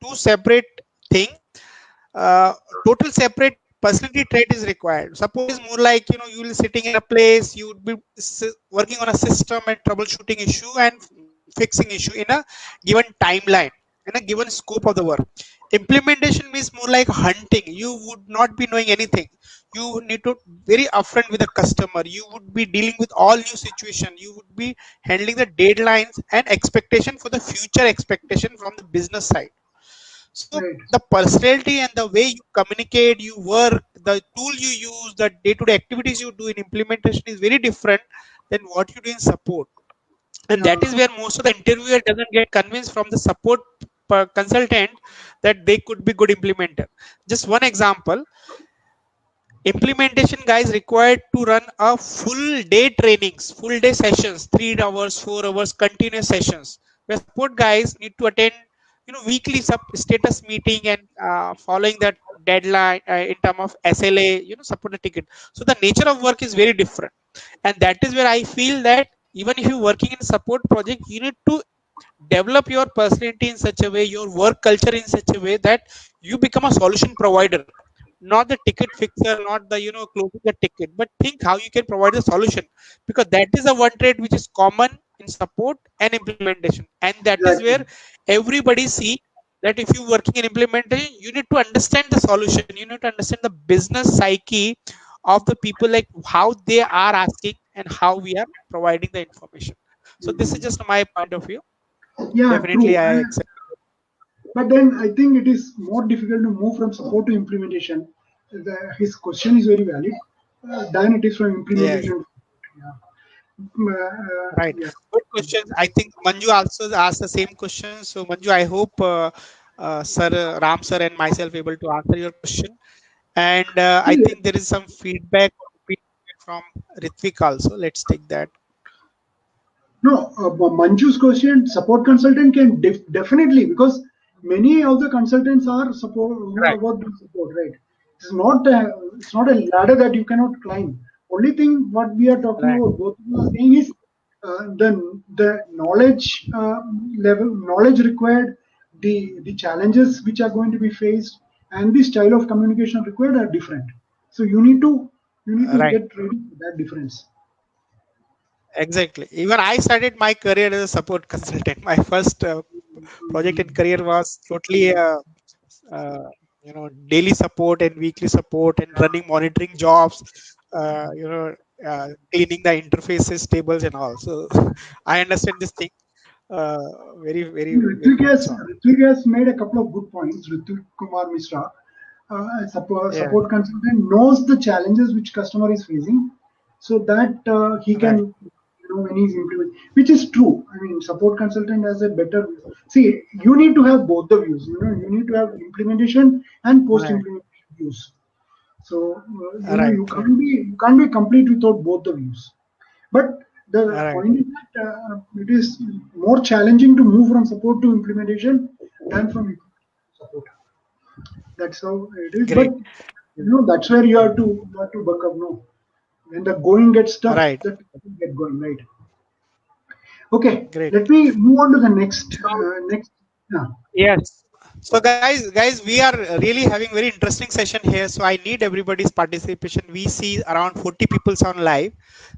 two separate thing. uh, Total separate personality trait is required. Support is more like you will sitting in a place, you would be working on a system and troubleshooting issue and fixing issue in a given timeline, in a given scope of the work. Implementation means more like hunting. You would not be knowing anything. You need to very upfront with the customer. You would be dealing with all new situation. You would be handling the deadlines and expectation for the future expectation from the business side. So
Right.
the personality and the way you communicate, you work, the tool you use, the day-to-day activities you do in implementation is very different than what you do in support. And that
Yeah.
is where most of the interviewer doesn't get convinced from the support consultant that they could be good implementer. Just one example: implementation guys required to run a full day trainings, full day sessions, 3 hours, 4 hours continuous sessions, where support guys need to attend weekly status meeting and following that deadline in terms of SLA, support the ticket. So the nature of work is very different. And that is where I feel that even if you're working in support project, you need to develop your personality in such a way, your work culture in such a way that you become a solution provider, not the ticket fixer, not the closing the ticket, but think how you can provide the solution, because that is the one trait which is common in support and implementation. And that is
Exactly.
where everybody see that if you working in implementation, you need to understand the solution, you need to understand the business psyche of the people, like how they are asking and how we are providing the information. So this is
Mhm.
just my point of view.
Yeah,
Definitely
true.
I accept.
But then I think it is more difficult to move from support to implementation. His question is very valid than it is from
Yes,
implementation. Yeah.
right.
Yeah.
Good questions. I think Manju also asked the same question. So Manju, I hope Sir Ram sir and myself able to answer your question. And I
See,
think there is some feedback or opinion from Ritvik also. Let's take that.
no, Manju's question, support consultant can definitely, because many of the consultants are support who are
Right.
work in support, right? It's not a ladder that you cannot climb. Only thing what we are talking
Right.
about, both of us are saying is the knowledge knowledge required, the challenges which are going to be faced, and the style of communication required are different. So you need to
Right.
get ready for that difference.
Exactly. Even I started my career as a support consultant. My first project in career was totally uh, daily support and weekly support and running monitoring jobs, cleaning the interfaces, tables, and all. So I understand this thing uh, very, very, very
Ritvik
much
has,
on.
Ritvik has made a couple of good points. Ritvik Kumar Mishra, a
Yeah.
support consultant, knows the challenges which customer is facing, so that he
Right.
can, when he's implementing, which is true. I mean, support consultant has a better. See, you need to have both the views. You need to have implementation and post
Right.
implementation views. So
Right.
you
Right.
can't be complete without both the views. But the
Right.
point is that it is more challenging to move from support to implementation than from support. That's how it is. But
Great.
that's where you have to buck up. No, when the going gets tough,
Right.
that get going right. Okay,
Great.
let me move on to the next.
So
Next, yeah.
yes. So guys, we are really having very interesting session here. So I need everybody's participation. We see around 40 people on live.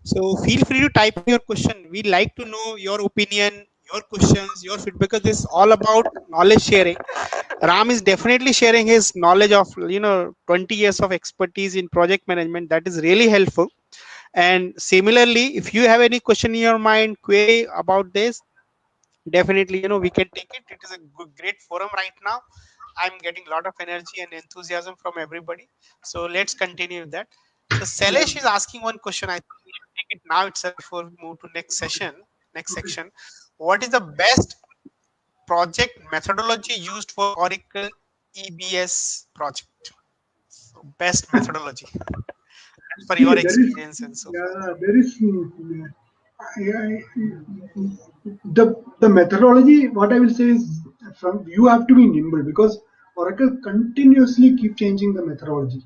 So feel free to type in your question. We like to know your opinion, your questions, your feedback, because this is all about knowledge sharing. Ram is definitely sharing his knowledge of 20 years of expertise in project management. That is really helpful. And similarly, if you have any question in your mind, query about this, definitely we can take it. It is a great forum right now. I'm getting a lot of energy and enthusiasm from everybody. So let's continue with that. So
Yeah.
Selesh is asking one question. I think we should take it now itself before we move to next session, next
Okay.
section. What is the best project methodology used for Oracle EBS project? So best methodology as per
See,
your
there is
experience and so far.
yeah, there is The methodology, what I will say is, from you have to be nimble because Oracle continuously keep changing the methodology.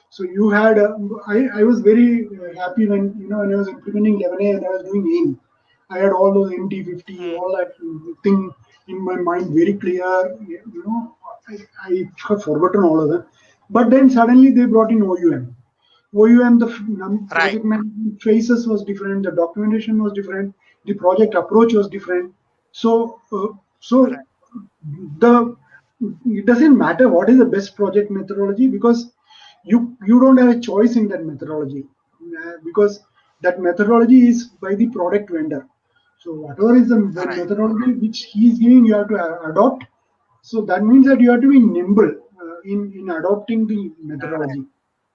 So you had, I was very happy when when I was implementing 11A and I was doing AIM. I had all those MT50,
Hmm.
all that thing in my mind very clear. I have forgotten all of them. But then suddenly they brought in OUM. OUM, the
Right.
project management phases was different, the documentation was different, the project approach was different. So, so
Right.
the it doesn't matter what is the best project methodology because you don't have a choice in that methodology because that methodology is by the product vendor. So whatever is the
Right.
methodology which he is giving, you have to adopt. So that means that you have to be nimble in adopting the
Right.
methodology.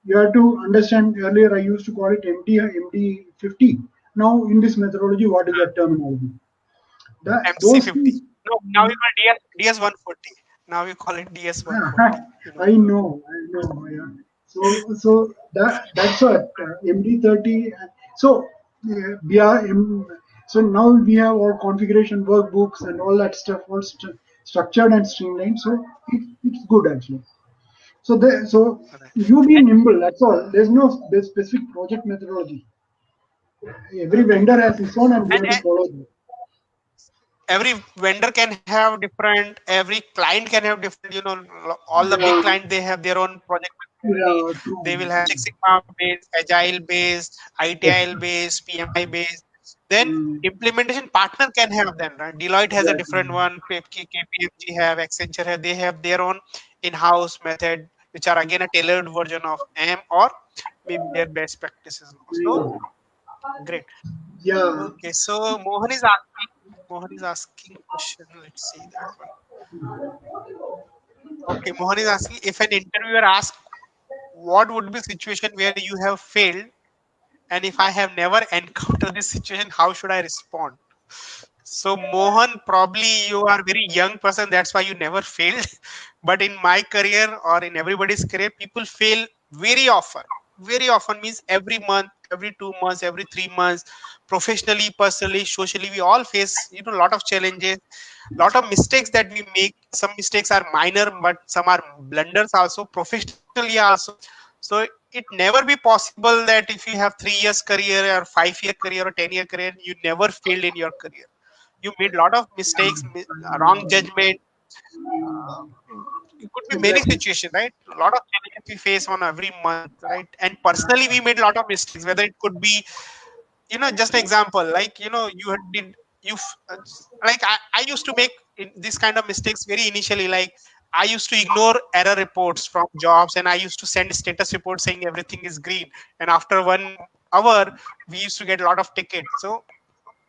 You have to understand. Earlier I used to call it MD50. Now in this methodology, what is that terminology? That those
MC50.
things.
No, now we call DS 140. Now we call it DS 140. You know.
I know. Yeah. So that's what MD30. So we are so now we have all configuration workbooks and all that stuff all structured and streamlined. So it's good actually. So
Right.
you be
And
nimble. That's all. There's specific project methodology. Every
right.
vendor has its own, and we
And
have to follow that.
every vendor can have different. Every client can have different. You know, all the big
Yeah,
clients they have their own project methodology.
yeah,
They
true.
will have Six Sigma based, Agile based,
Yes.
ITIL based, PMI based. Then
Mm,
implementation partner can have them. Right? Deloitte has a
exactly.
different one. KPMG have, Accenture have. They have their own in-house method, which are again a tailored version of AM or maybe their best practices. So
Mm,
great.
yeah.
Okay, so Mohan is asking question. Let's see that one. Okay, Mohan is asking if an interviewer asks what would be situation where you have failed, and if I have never encountered this situation, how should I respond? So Mohan, probably you are very young person, that's why you never failed. But in my career or in everybody's career, people fail very often. Very often means every month, every 2 months, every 3 months, professionally, personally, socially, we all face a lot of challenges, lot of mistakes that we make. Some mistakes are minor, but some are blunders also, professionally also. So it never be possible that if you have 3 years career or 5 year career or 10-year career, you never failed in your career. You made a lot of mistakes, wrong judgment. It could be many
Exactly.
situations, right? A lot of challenges we face on every month, right? And personally, we made a lot of mistakes. Whether it could be, just an example, like I used to make this kind of mistakes very initially. Like I used to ignore error reports from jobs, and I used to send status reports saying everything is green. And after 1 hour, we used to get a lot of tickets. So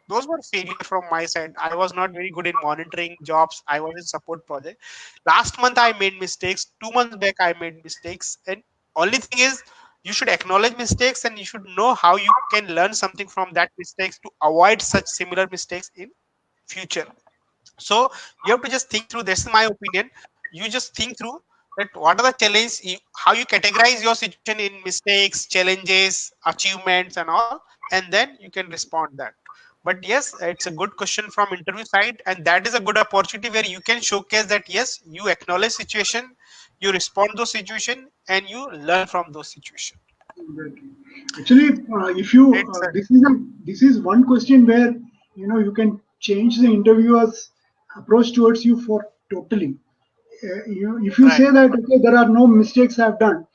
those were failure from my side. I was not very good in monitoring jobs. I was in support project. Last month I made mistakes. 2 months back I made mistakes. And only thing is you should acknowledge mistakes and you should know how you can learn something from that mistakes to avoid such similar mistakes in future. So you have to just think through. This is my opinion. You just think through that what are the challenges, how you categorize your situation in mistakes, challenges, achievements, and all, and then you can respond that. But yes, it's a good question from interview side, and that is a good opportunity where you can showcase that yes, you acknowledge situation, you respond to situation, and you learn from those situation.
Exactly. Actually, if you
It's a,
this is one question where you can change the interviewer's approach towards you for totally. If you
right,
say that okay, there are no mistakes I've done,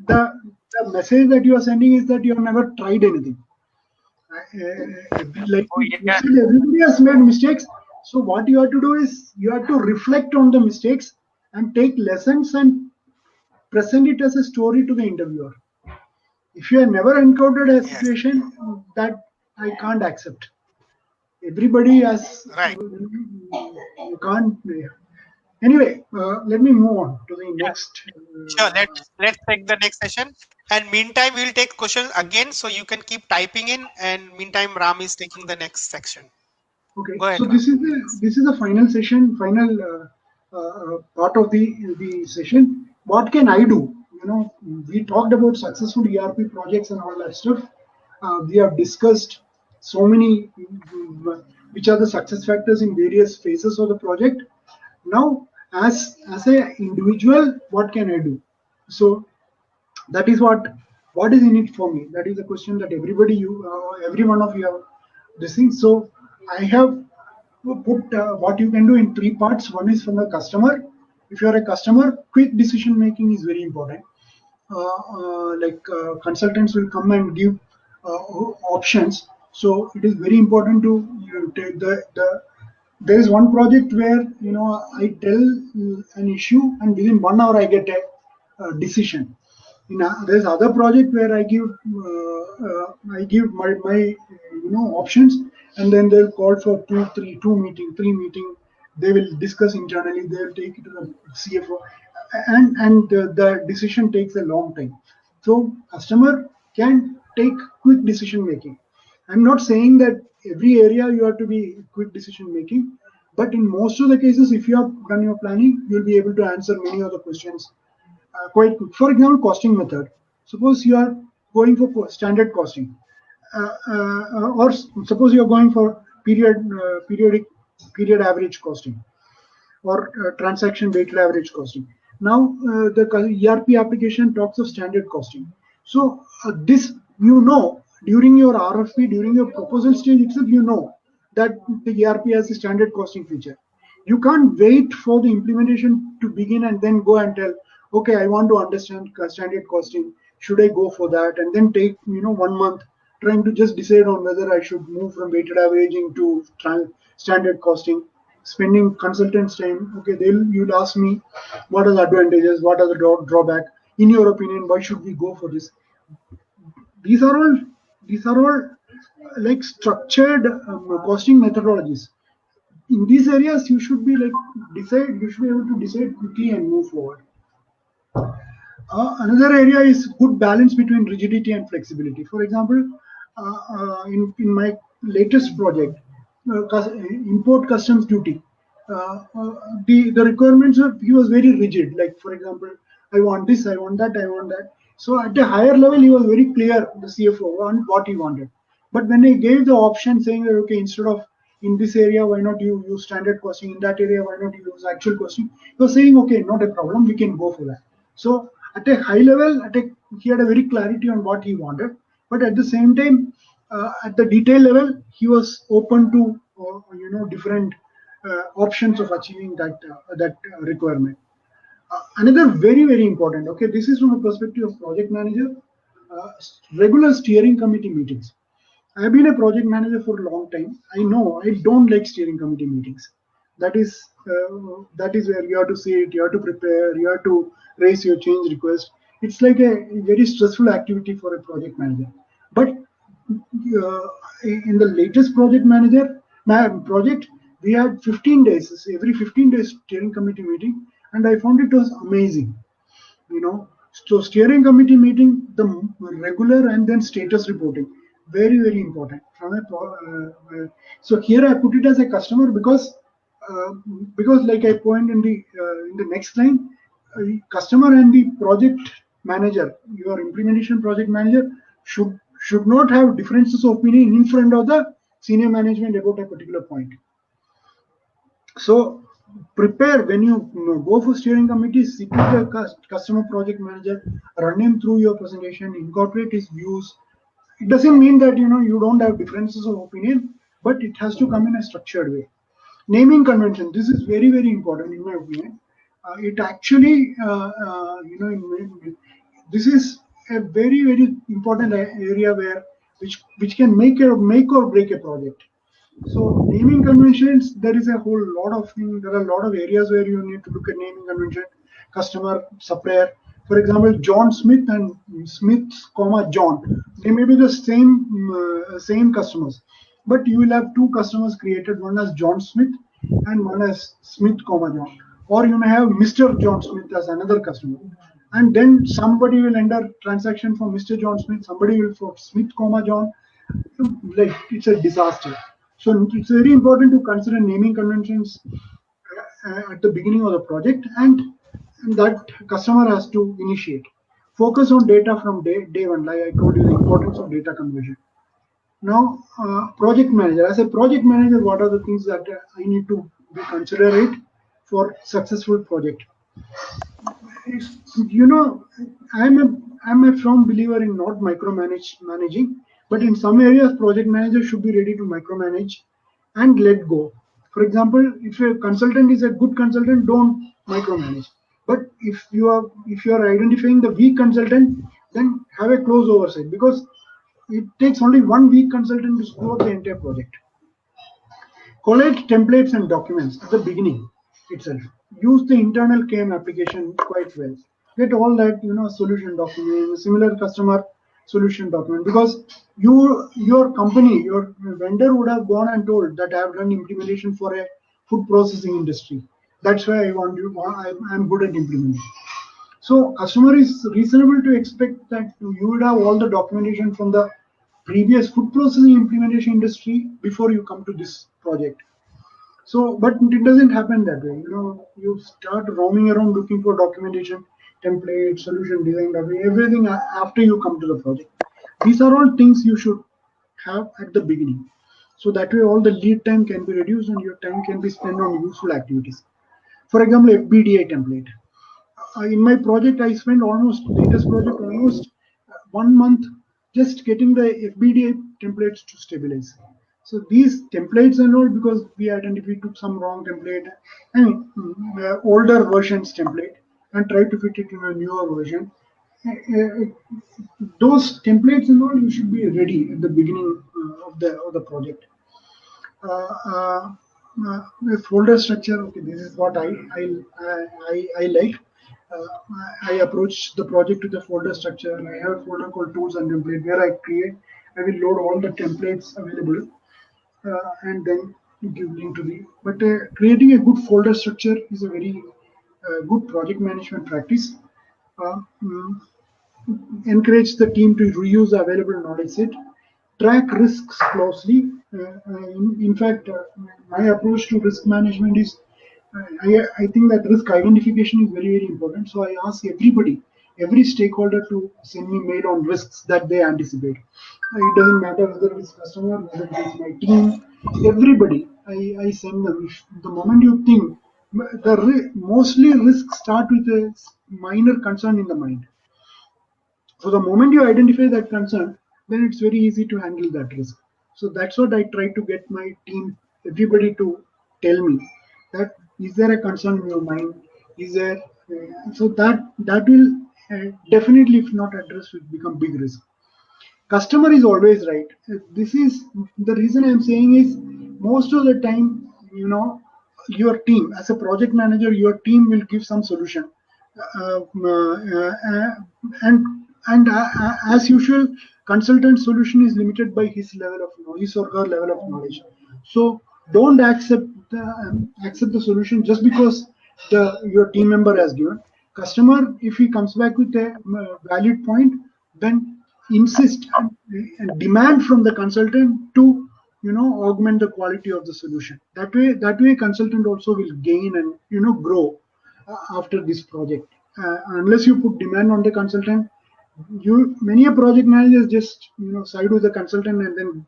the the message that you are sending is that you have never tried anything. Like
oh
you
yeah,
said, everybody has made mistakes. So what you have to do is you have to reflect on the mistakes and take lessons and present it as a story to the interviewer. If you have never encountered a
yes,
situation that I can't accept, everybody has
right.
you can't. Anyway, let me move on to the
Yeah.
next.
Sure, let's take the next session. And meantime, we'll take questions again, so you can keep typing in. And meantime, Ram is taking the next section.
Okay,
Go
so
ahead, Ram.
this is the final session, final part of the session. What can I do? We talked about successful ERP projects and all that stuff. We have discussed. so many, which are the success factors in various phases of the project. Now, as a individual, what can I do? So that is what is in it for me. That is the question that every one of you have this thing. So I have put what you can do in three parts. One is from the customer. If you are a customer, quick decision making is very important. Consultants will come and give options. So it is very important to take the. There is one project where I tell an issue and within 1 hour I get a decision. There's other project where I give my options, and then they'll call for three meeting. They will discuss internally. They'll take it to the CFO, and the decision takes a long time. So customer can take quick decision making. I'm not saying that every area you have to be quick decision making, but in most of the cases, if you have done your planning, you'll be able to answer many of the questions quite quick. For example, costing method. Suppose you are going for standard costing, or suppose you are going for period average costing, or transaction weighted average costing. Now, the ERP application talks of standard costing. So this, during your RFP, during your proposal stage itself, that the ERP has a standard costing feature. You can't wait for the implementation to begin and then go and tell, okay, I want to understand standard costing. Should I go for that? And then take 1 month trying to just decide on whether I should move from weighted averaging to standard costing, spending consultants' time. Okay, you'll ask me what are the advantages, what are the drawback. In your opinion, why should we go for this? These are all like structured costing methodologies. In these areas, you should be like decide. You should be able to decide quickly and move forward. Another area is good balance between rigidity and flexibility. For example, in my latest project, import customs duty, the requirements he was very rigid. Like, for example, I want this, I want that, I want that. So at a higher level, he was very clear, the CFO, on what he wanted. But when I gave the option saying that, okay, instead of in this area, why not you use standard costing? In that area, why not you use actual costing? He was saying, okay, not a problem, we can go for that. So at a high level, he had a very clarity on what he wanted. But at the same time, at the detail level, he was open to different options of achieving that requirement. Another very important. Okay, this is from a perspective of project manager. Regular steering committee meetings. I've been a project manager for a long time. I know I don't like steering committee meetings. That is where you have to see it, you have to prepare, you have to raise your change request. It's like a very stressful activity for a project manager. But in the latest project, we had 15 days, every 15 days steering committee meeting, and I found it was amazing. So steering committee meeting, the regular and then status reporting, very important. So here I put it as a customer because like I point in the next line, customer and the project manager, your implementation project manager, should not have differences of opinion in front of the senior management about a particular point. So prepare when you go for steering committee, sit with the customer project manager, run him through your presentation, incorporate his views. It doesn't mean that you don't have differences of opinion, but it has to come in a structured way. Naming convention. This is very important in my opinion. It actually, this is a very important area which can make or break a project. So naming conventions, there is a whole lot of things. There are a lot of areas where you need to look at naming convention, customer, supplier. For example, John Smith and Smith, John. They may be the same customers, but you will have two customers created, one as John Smith and one as Smith, John. Or you may have Mr. John Smith as another customer. And then somebody will enter transaction for Mr. John Smith, somebody will for Smith, John. Like, it's a disaster. So it's very important to consider naming conventions at the beginning of the project, and that customer has to initiate. Focus on data from day one. Like I told you, the importance of data conversion. Now, project manager. As a project manager, what are the things that I need to be considerate for successful project? You know, I'm a firm believer in not managing, but in some areas, project manager should be ready to micromanage and let go. For example, if a consultant is a good consultant, don't micromanage. But if you are identifying the weak consultant, then have a close oversight, because it takes only one weak consultant to screw up the entire project. Collect templates and documents at the beginning itself. Use the internal KM application quite well. Get all that, solution document, similar customer solution document, because your company, your vendor would have gone and told that I have done implementation for a food processing industry. That's why I want you. I'm good at implementing. So customer is reasonable to expect that you would have all the documentation from the previous food processing implementation industry before you come to this project. So, but it doesn't happen that way. You start roaming around looking for documentation, template, solution design, everything after you come to the project. These are all things you should have at the beginning. So that way, all the lead time can be reduced and your time can be spent on useful activities. For example, FBDA template. In my project, I spent latest project almost 1 month just getting the FBDA templates to stabilize. So these templates and all, because we identified took some wrong template, I mean, older versions template, and tried to fit it in a newer version. Those templates and all, you should be ready at the beginning of the project. uh, uh, with folder structure, okay, this is what I like. Uh, I approach the project with a folder structure. I have a folder called tools and template where I will load all the templates available, and then give link to the. But creating a good folder structure is a very good project management practice. Uh, mm, Encourage the team to reuse the available knowledge set, track risks closely. In fact, my approach to risk management is, I think that risk identification is very, very important. So I ask every stakeholder to send me mail on risks that they anticipate. It doesn't matter whether it's customer, whether it's my team, everybody. I send them. If the moment you think, mostly risks start with a minor concern in the mind. So the moment you identify that concern, then it's very easy to handle that risk. So that's what I try to get my team, everybody to tell me that is there a concern in your mind? Is there? So that will definitely, if not addressed, will become big risk. Customer is always right. This is the reason I'm saying is, most of the time, your team, as a project manager, your team will give some solution. uh, uh, and as usual, consultant solution is limited by his or her level of knowledge. So don't accept the solution just because the your team member has given. Customer, if he comes back with a valid point, then insist and demand from the consultant to augment the quality of the solution. That way consultant also will gain and grow after this project. Unless you put demand on the consultant, you many a project managers just side with the consultant and then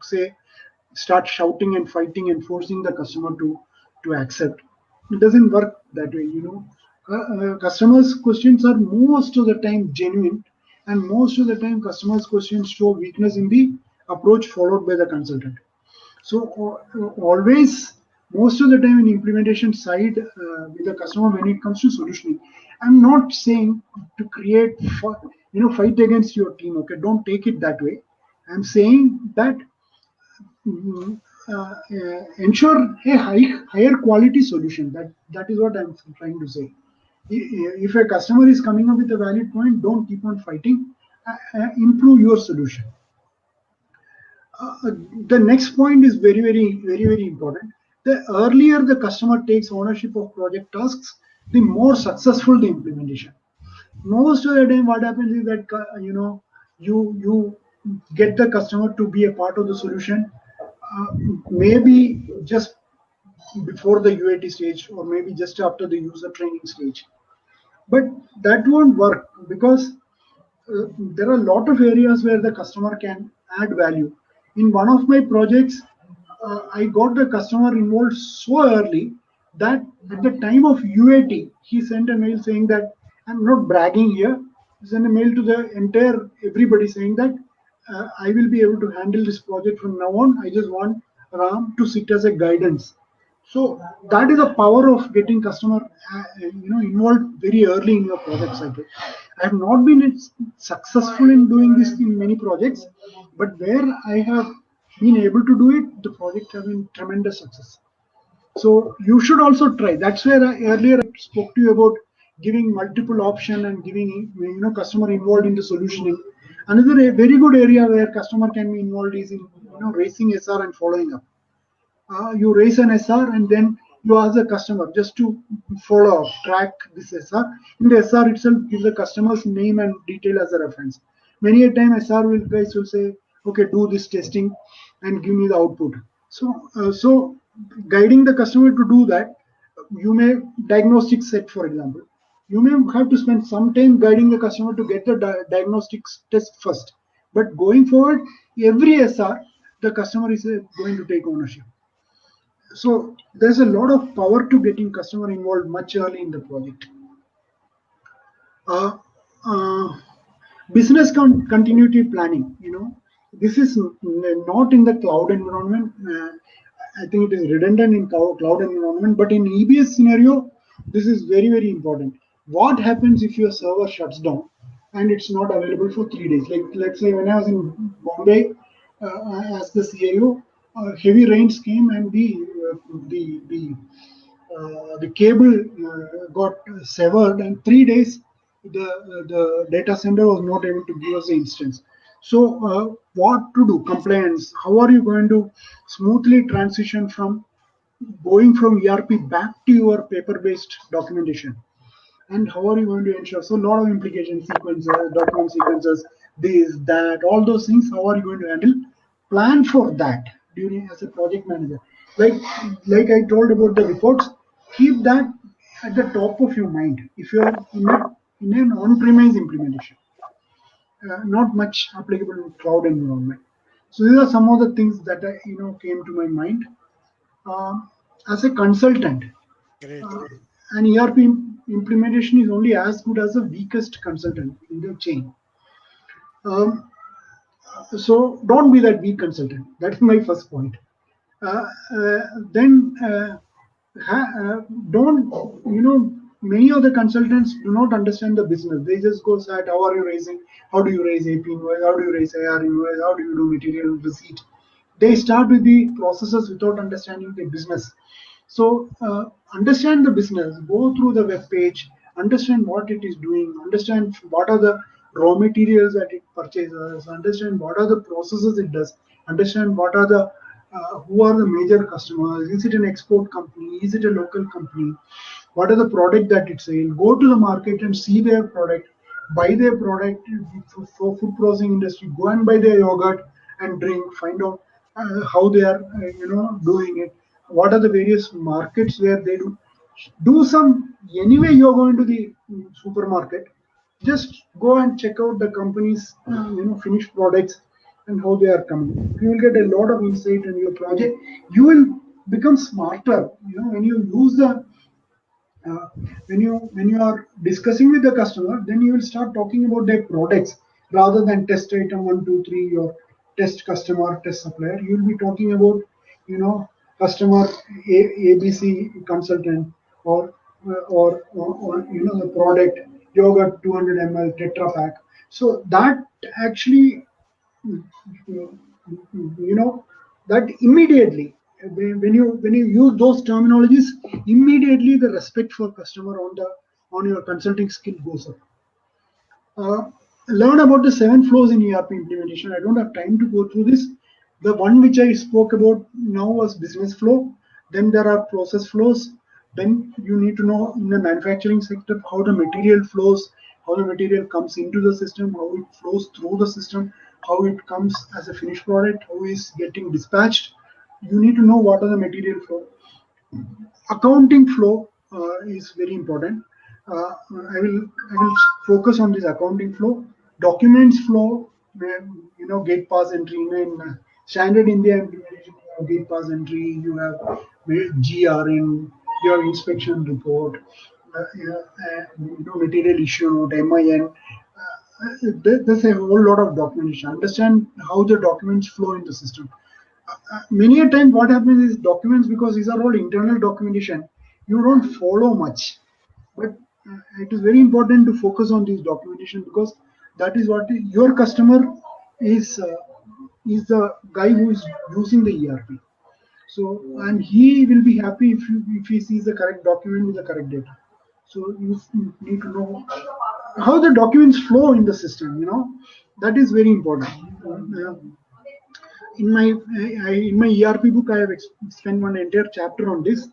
start shouting and fighting and forcing the customer to accept. It doesn't work that way. Customers questions are most of the time genuine, and most of the time customers questions show weakness in the approach followed by the consultant. So always, most of the time in implementation side, with the customer when it comes to solutioning, I'm not saying to create fight against your team. Okay, don't take it that way. I'm saying that ensure a higher quality solution. That is what I'm trying to say. If a customer is coming up with a valid point, don't keep on fighting. Improve your solution. The next point is very, very, very, very important. The earlier the customer takes ownership of project tasks, the more successful the implementation. Most of the time, what happens is that you get the customer to be a part of the solution, maybe just before the UAT stage, or maybe just after the user training stage. But that won't work, because there are a lot of areas where the customer can add value. In one of my projects, I got the customer involved so early that at the time of UAT, he sent a mail saying that I'm not bragging here. He sent a mail to the entire everybody saying that I will be able to handle this project from now on. I just want Ram to sit as a guidance. So that is the power of getting customer involved very early in your project cycle. I have not been successful in doing this in many projects, but where I have been able to do it, the project has been tremendous success. So you should also try. That's where earlier I spoke to you about giving multiple option and giving customer involved in the solutioning. Another very good area where customer can be involved is in raising SR and following up. You raise an SR and then you ask the customer just to follow up, track this SR. In the SR itself, give the customer's name and detail as a reference. Many a time SR guys will say, okay, do this testing and give me the output. So guiding the customer to do that, you may diagnostic set, for example. You may have to spend some time guiding the customer to get the diagnostics test first. But going forward, every SR, the customer is going to take ownership. So there's a lot of power to getting customer involved much early in the project. Uh, uh, Business continuity planning, this is not in the cloud environment. I think it is redundant in cloud environment, but in EBS scenario, this is very, very important. What happens if your server shuts down and it's not available for 3 days? Like, let's say when I was in Bombay as the CIO, heavy rains came and the cable got severed, and 3 days the data center was not able to give us the instance. So, what to do? Compliance. How are you going to smoothly transition from going from ERP back to your paper-based documentation? And how are you going to ensure? So, a lot of implication sequences, document sequences, this, that, all those things. How are you going to handle? Plan for that during as a project manager. Like like I told about the reports, keep that at the top of your mind. If you are in an on-premise implementation, not much applicable in cloud environment. So these are some of the things that came to my mind. Um, as a consultant,
Great.
uh, an ERP implementation is only as good as the weakest consultant in the chain. Um, so don't be that weak consultant. That's my first point. Uh, then don't many of the consultants do not understand the business. They just go at how are you raising, how do you raise AP invoice, how do you raise AR invoice, how do you do material receipt. They start with the processes without understanding the business. So understand the business, go through the web page, understand what it is doing, understand what are the raw materials that it purchases, understand what are the processes it does, understand what are the who are the major customers, is it an export company, is it a local company, what are the product that it's selling, go to the market and see their product, buy their product for food processing industry, go and buy their yogurt and drink, find out how they are doing it, what are the various markets where they do some. Anyway you're going to the supermarket, just go and check out the company's finished products and how they are coming. You will get a lot of insight in your project. You will become smarter when you use the uh, when you are discussing with the customer, then you will start talking about their products rather than test item 1 2 3 or test customer, test supplier. You will be talking about customer ABC consultant, or the product yogurt 200 ml tetra pack. So that actually, you know that immediately, when you use those terminologies, immediately the respect for customer on your consulting skill goes up. uh, Learn about the 7 flows in ERP implementation. I don't have time to go through this. The one which I spoke about now was business flow. Then there are process flows. Then you need to know in the manufacturing sector how the material flows, how the material comes into the system, how it flows through the system, how it comes as a finished product, how is getting dispatched. You need to know what are the material flow. Accounting flow is very important. Uh, I will focus on this accounting flow. Documents flow, gate pass entry, Standard India implementation, you have gate pass entry, you have GRN, you have inspection report, material issue note, MIN. There's a whole lot of documentation. Understand how the documents flow in the system. Many a time what happens is documents, because these are all internal documentation, you don't follow much, but it is very important to focus on these documentation, because that is what your customer is is the guy who is using the ERP. So, and he will be happy if he sees the correct document with the correct data. So you need to know how the documents flow in the system, that is very important. Uh, in my ERP book, I have spent one entire chapter on this.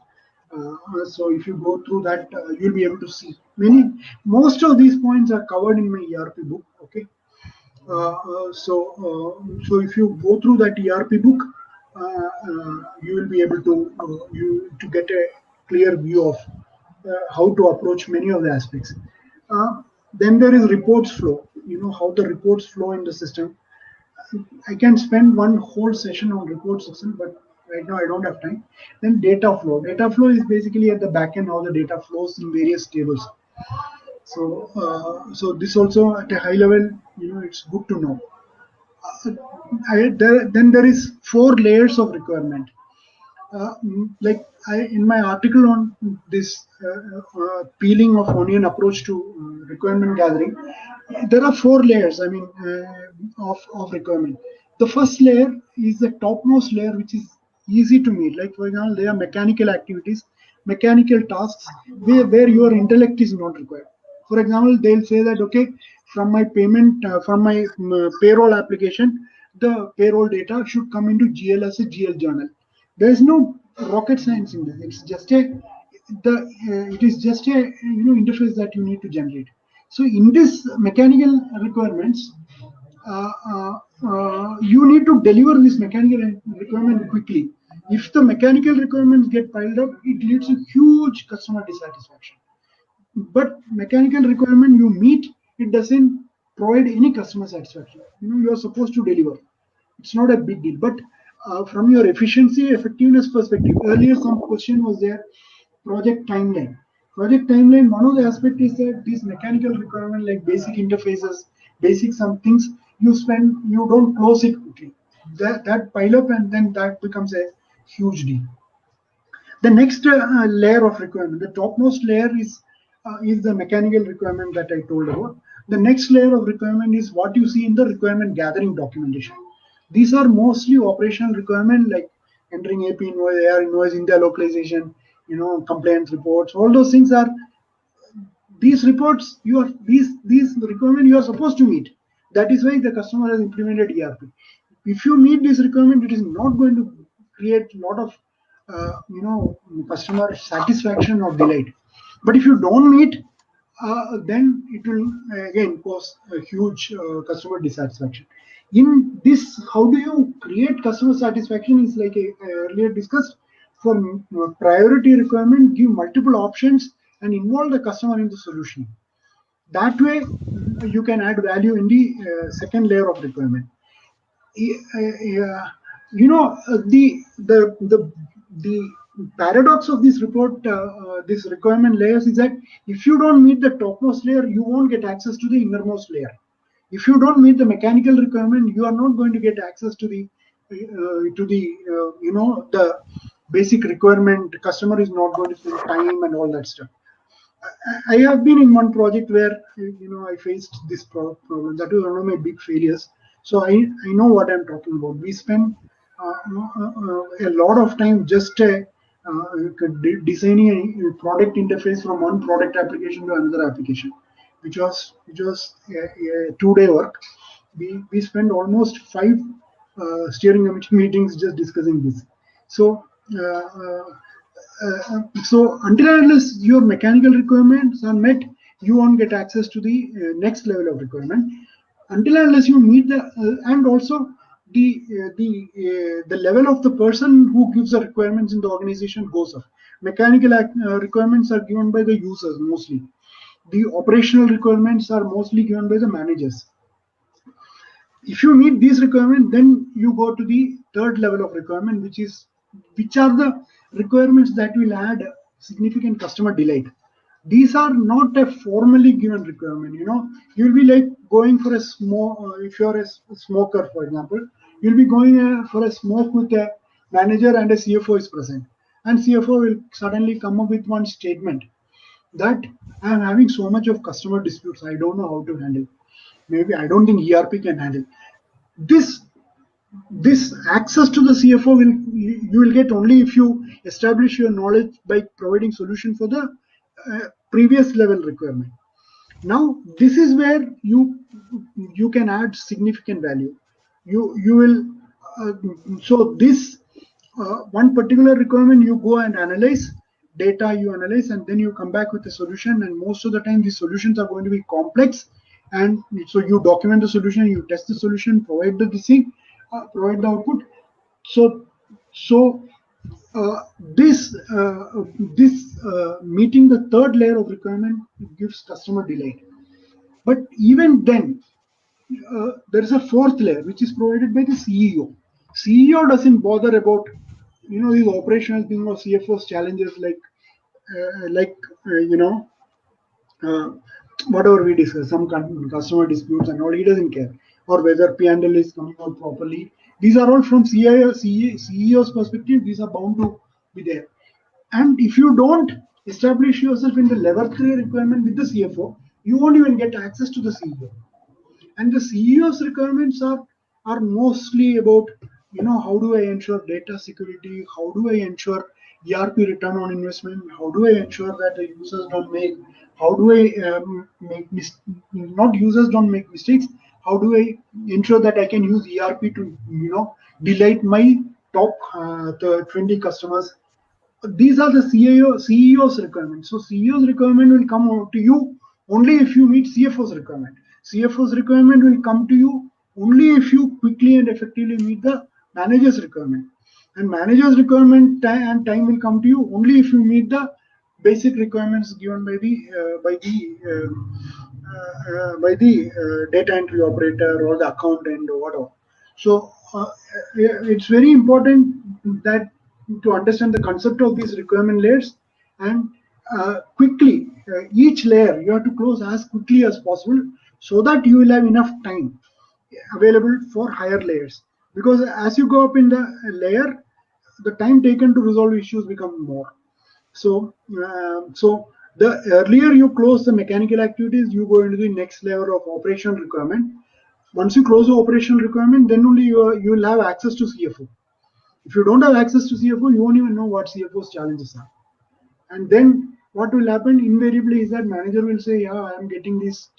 So if you go through that, you'll be able to see most of these points are covered in my ERP book. Okay. So if you go through that ERP book, you will be able to get a clear view of how to approach many of the aspects. Then there is reports flow. You know how the reports flow in the system. I can spend one whole session on report system, but right now I don't have time. Then data flow. Data flow is basically at the back end how the data flows in various tables. So this also at a high level, it's good to know. Then there is four layers of requirement. Like in my article on this peeling of onion approach to requirement gathering, there are four layers. I mean, of requirement. The first layer is the topmost layer, which is easy to meet. Like for example, they are mechanical activities, mechanical tasks where your intellect is not required. For example, they'll say that okay, from my payment, from my payroll application, the payroll data should come into GL as a GL journal. There is no rocket science in this. It's just it is just a interface that you need to generate. So in this mechanical requirements, you need to deliver this mechanical requirement quickly. If the mechanical requirements get piled up, it leads to huge customer dissatisfaction. But mechanical requirement you meet, it doesn't provide any customer satisfaction. You are supposed to deliver. It's not a big deal. But from your efficiency, effectiveness perspective, earlier some question was there, project timeline. Project timeline, one of the aspects is that these mechanical requirement like basic interfaces, basic some things, you don't close it quickly. That pile up and then that becomes a huge deal. The next layer of requirement, the topmost layer is the mechanical requirement that I told about. The next layer of requirement is what you see in the requirement gathering documentation. These are mostly operational requirement like entering AP invoice, AR invoice, India localization, compliance reports. All those things are these reports. These requirement you are supposed to meet. That is why the customer has implemented ERP. If you meet this requirement, it is not going to create a lot of customer satisfaction or delight. But if you don't meet, then it will again cause a huge customer dissatisfaction. In this, how do you create customer satisfaction? Is like I earlier discussed. For priority requirement, give multiple options and involve the customer in the solution. That way, you can add value in the second layer of requirement. The paradox of this report, this requirement layers, is that if you don't meet the topmost layer, you won't get access to the innermost layer. If you don't meet the mechanical requirement, you are not going to get access to the the basic requirement. Customer is not going to spend time and all that stuff. I have been in one project where I faced this problem. That was one of my big failures. So I know what I'm talking about. We spent a lot of time just designing a product interface from one product application to another application, which was a 2-day work. We spent almost 5 steering committee meetings just discussing this. So until and unless your mechanical requirements are met, you won't get access to the next level of requirement. Until and unless you meet the and also the level of the person who gives the requirements in the organization goes up. Mechanical requirements are given by the users mostly. The operational requirements are mostly given by the managers. If you meet these requirements, then you go to the third level of requirement, which are the requirements that will add significant customer delight. These are not a formally given requirement. You'll be like going for a if you're a smoker, for example, you'll be going for a smoke with a manager and a CFO is present, and CFO will suddenly come up with one statement that I'm having so much of customer disputes, I don't know how to handle. Maybe I don't think ERP can handle this. This access to the CFO you will get only if you establish your knowledge by providing solution for the previous level requirement. Now this is where you can add significant value. You will so this one particular requirement you go and analyze data, you analyze, and then you come back with a solution. And most of the time these solutions are going to be complex, and so you document the solution, you test the solution, provide the thing, provide the output. So this meeting the third layer of requirement gives customer delight. But even then, there is a fourth layer which is provided by the CEO. CEO doesn't bother about these operational thing or CFO's challenges like uh, whatever we discuss, some customer disputes and all. He doesn't care, or whether P&L is coming out properly. These are all from CEO's perspective. These are bound to be there. And if you don't establish yourself in the level 3 requirement with the CFO, you won't even get access to the CEO. And the CEO's requirements are mostly about, how do I ensure data security? How do I ensure ERP return on investment? How do I ensure that the users don't make? How do I not users don't make mistakes? How do I ensure that I can use ERP to delight my top the 20 customers? These are the CEO's requirements. So CEO's requirement will come out to you only if you meet CFO's requirement. CFO's requirement will come to you only if you quickly and effectively meet the manager's requirement. And manager's requirement and time will come to you only if you meet the basic requirements given by the data entry operator or the accountant or whatever. So it's very important that to understand the concept of these requirement layers, and quickly each layer you have to close as quickly as possible so that you will have enough time available for higher layers. Because as you go up in the layer, the time taken to resolve issues become more. So the earlier you close the mechanical activities, you go into the next layer of operational requirement. Once you close the operational requirement, then only you will have access to CFO. If you don't have access to CFO, you won't even know what CFO's challenges are. And then what will happen invariably is that manager will say, yeah, I am getting these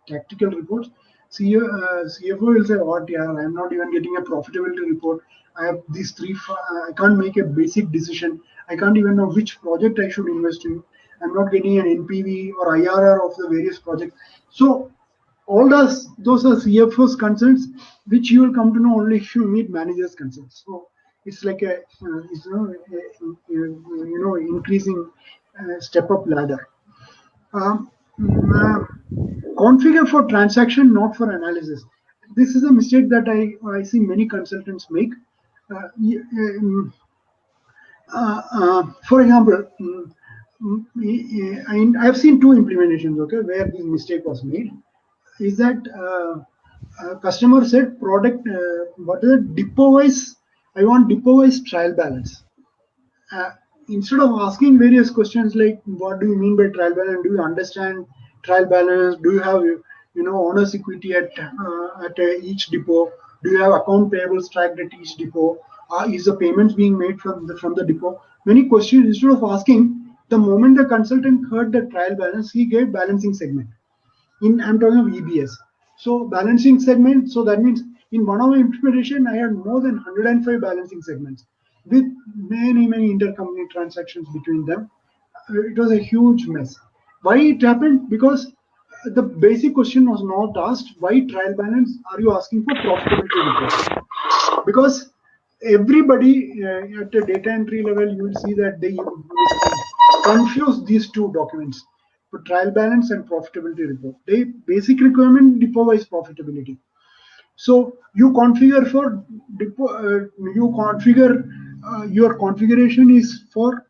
tactical reports. CFO will say, what, yeah, I'm not even getting a profitability report. I have these I can't make a basic decision. I can't even know which project I should invest in. I'm not getting an NPV or IRR of the various projects. So all those are CFO's concerns, which you will come to know only if you meet managers' concerns. So it's like increasing step up ladder. Configure for transaction, not for analysis. This is a mistake that I see many consultants make. For example, I've seen two implementations, okay, where this mistake was made. Is that customer said product, what is it, depot wise, I want depot wise trial balance. Instead of asking various questions like, what do you mean by trial balance? Do you understand trial balance? Do you have owner's equity at each depot? Do you have account payables tracked at each depot? Is the payments being made from the depot? Many questions. Instead of asking, the moment the consultant heard the trial balance, he gave balancing segment. I'm talking of EBS. So balancing segment. So that means in one of my implementation, I had more than 105 balancing segments with many intercompany transactions between them. It was a huge mess. Why it happened? Because the basic question was not asked. Why trial balance? Are you asking for profitability report? Because everybody at the data entry level, you will see that they confuse these two documents, for trial balance and profitability report. They basic requirement depot-wise profitability. So you configure for your configuration is for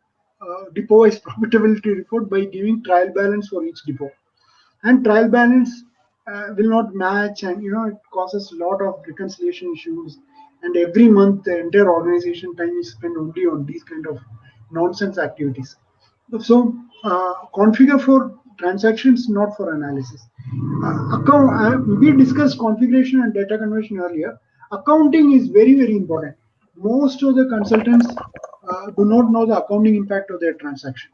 depot-wise profitability report by giving trial balance for each depot, and trial balance will not match, and it causes a lot of reconciliation issues, and every month the entire organization time is spent only on these kind of nonsense activities. So configure for transactions, not for analysis. We discussed configuration and data conversion earlier. Accounting is very, very important. Most of the consultants do not know the accounting impact of their transaction.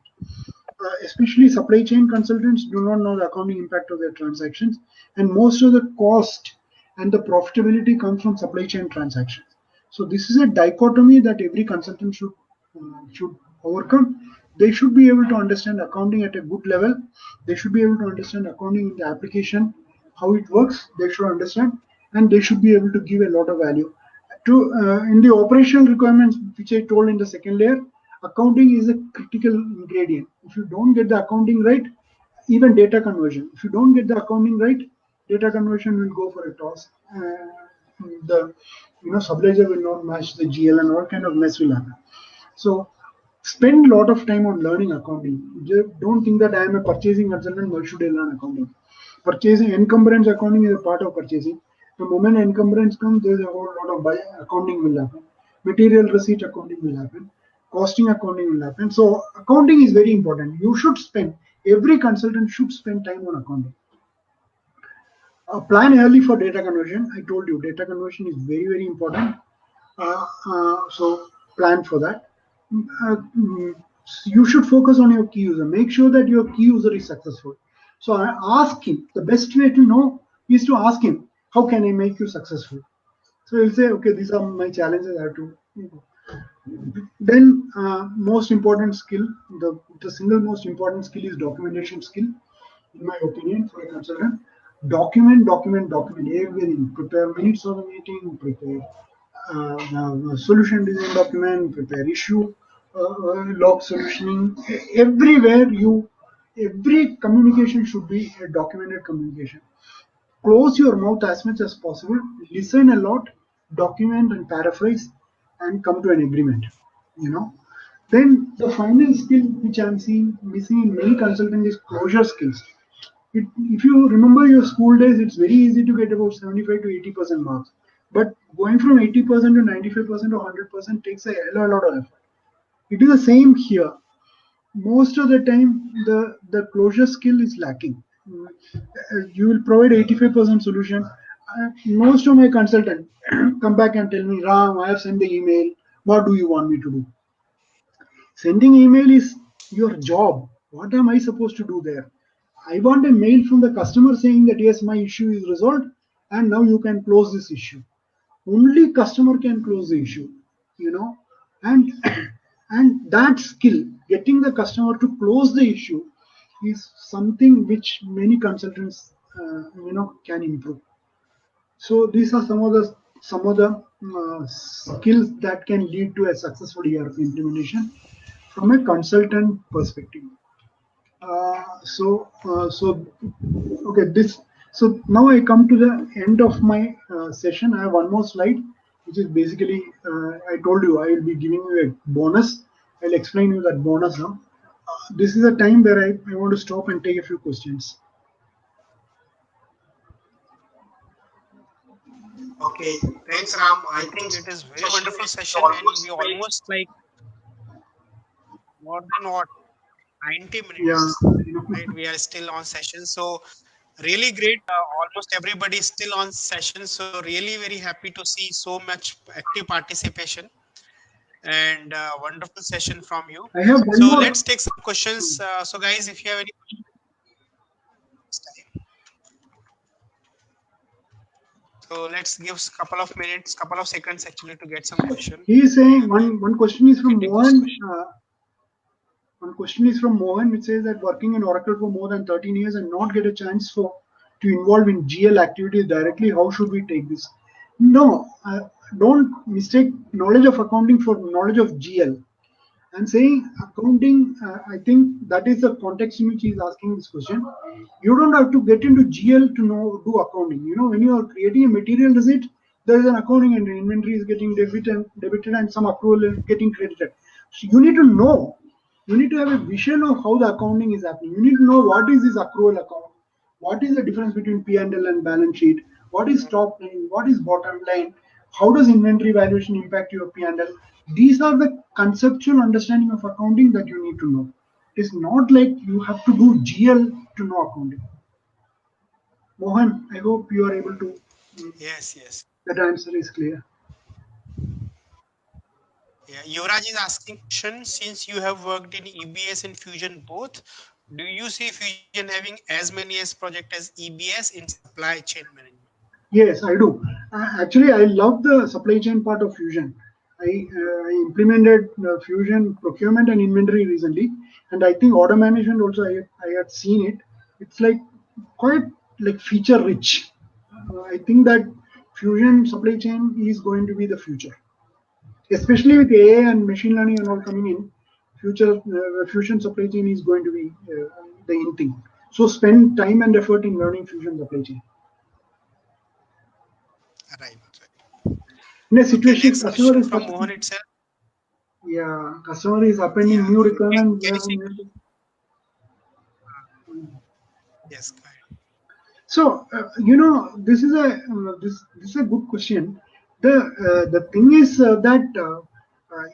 Especially supply chain consultants do not know the accounting impact of their transactions, and most of the cost and the profitability comes from supply chain transactions. So this is a dichotomy that every consultant should overcome. They should be able to understand accounting at a good level. They should be able to understand accounting in the application, how it works. They should understand, and they should be able to give a lot of value to in the operational requirements, which I told in the second layer. Accounting is a critical ingredient. If you don't get the accounting right, even data conversion. If you don't get the accounting right, data conversion will go for a toss. The subledger will not match the GL, and all kind of mess will happen. So spend a lot of time on learning accounting. Just don't think that I am a purchasing consultant, why should I learn accounting? Purchasing encumbrance accounting is a part of purchasing. The moment encumbrance comes, there's a whole lot of accounting will happen. Material receipt accounting will happen. Costing accounting will happen. So accounting is very important. You should spend, every consultant should spend time on accounting. Plan early for data conversion. I told you data conversion is very, very important. So plan for that. You should focus on your key user. Make sure that your key user is successful. So I ask him. The best way to know is to ask him, how can I make you successful? So he'll say, okay, these are my challenges. I have to. Then most important skill, the single most important skill is documentation skill, in my opinion, for a consultant. Document everything. Prepare minutes of the meeting, prepare solution design document, prepare issue log solutioning. Everywhere every communication should be a documented communication. Close your mouth as much as possible, listen a lot, document and paraphrase, and come to an agreement. Then the final skill which I'm seeing missing in many consultants is closure skills. If you remember your school days, it's very easy to get about 75 to 80% marks. But going from 80% to 95% or 100% takes a hell of a lot of effort. It is the same here. Most of the time, the closure skill is lacking. You will provide 85% solution. Most of my consultants come back and tell me, Ram, I have sent the email. What do you want me to do? Sending email is your job. What am I supposed to do there? I want a mail from the customer saying that yes, my issue is resolved and now you can close this issue. Only customer can close the issue, and and that skill, getting the customer to close the issue, is something which many consultants can improve. So these are some of the skills that can lead to a successful ERP implementation from a consultant perspective. So okay, this. So now I come to the end of my session. I have one more slide, which is basically I told you I will be giving you a bonus. I'll explain you that bonus now. This is a time where I want to stop and take a few questions.
Okay, thanks, Ram. I think it is very wonderful session, and we almost like more than what 90
Yeah,
minutes, right? We are still on session, so really great. Almost everybody is still on session, so really very happy to see so much active participation and wonderful session from you.
I have one
So
more.
let's take some questions. So guys, if you have any questions, so let's give a couple of minutes, couple of seconds actually to get some question,
He is saying
and then
one question is
we can
from
take those
Mohan.
questions.
One question is from Mohan, which says that working in Oracle for more than 13 years and not get a chance to involve in GL activities directly. How should we take this? No, don't mistake knowledge of accounting for knowledge of GL. I'm saying accounting, I think that is the context in which he's asking this question. You don't have to get into GL to know do accounting. When you are creating a material receipt, there is an accounting entry. Inventory is getting debited and some accrual is getting credited. So you need to know. You need to have a vision of how the accounting is happening. You need to know what is this accrual account, what is the difference between P&L and balance sheet, what is top line, what is bottom line, how does inventory valuation impact your P&L. These are the conceptual understanding of accounting that you need to know. It's not like you have to do GL to know accounting. Mohan, I hope you are able to, mm,
Yes, yes.
that answer is clear.
Yeah, Yuvraj is asking question, since you have worked in EBS and Fusion both, do you see Fusion having as many as project as EBS in supply chain management?
Yes, I do. Actually, I love the supply chain part of Fusion. I implemented Fusion procurement and inventory recently, and I think order management also. I had seen it. It's like quite like feature rich. I think that Fusion supply chain is going to be the future, especially with AI and machine learning and all coming in. Future Fusion supply chain is going to be the in thing. So spend time and effort in learning Fusion supply chain.
Right, right.
In a
Okay,
situation,
next
customer
question
is
from Mohan itself.
yeah, customer is appending
Yeah,
new
can,
requirement
can
where
you see? Yes, go ahead.
so this is a this is a good question. The thing is that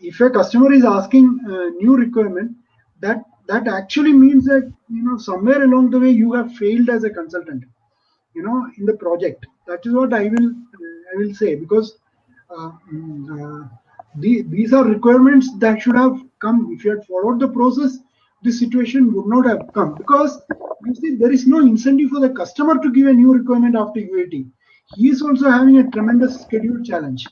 if a customer is asking new requirement, that actually means that somewhere along the way you have failed as a consultant, in the project. That is what I will say, because uh, mm, uh, these are requirements that should have come. If you had followed the process, this situation would not have come, because you see there is no incentive for the customer to give a new requirement after UAT. He is also having a tremendous schedule challenge.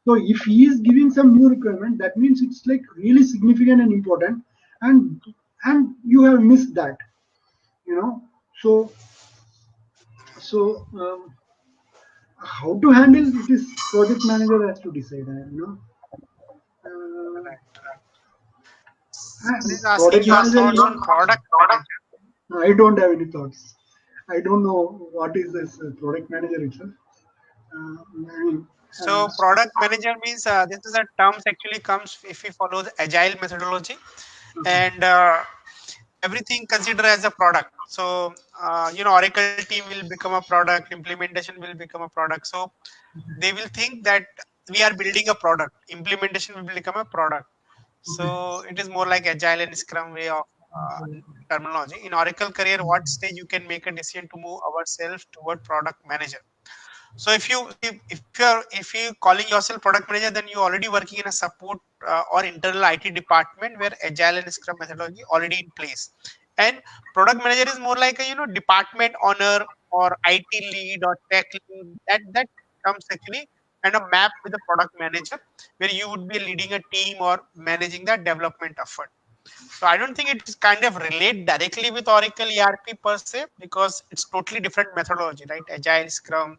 So if he is giving some new requirement, that means it's like really significant and important, and and you have missed that. you know so so how to handle it is project manager has to decide. Uh,
Right, right. Someone is asking
Product
your
manager is
thoughts on
not.
product manager.
I don't have any thoughts. I don't know what is this product manager itself. I mean, uh,
So product manager means this is a terms actually comes if we follow the agile methodology,
okay.
and everything considered as a product. So Oracle team will become a product, implementation will become a product. So they will think that we are building a product, implementation will become a product.
Okay.
So it is more like agile and scrum way of terminology. In Oracle career, what stage you can make a decision to move ourselves toward product manager? So if you calling yourself product manager, then you already working in a support or internal IT department where agile and scrum methodology already in place. And product manager is more like a department owner or IT lead or tech lead. That comes actually kind of map with the product manager, where you would be leading a team or managing the development effort. So I don't think it's kind of relate directly with Oracle ERP per se, because it's totally different methodology, right? Agile, Scrum,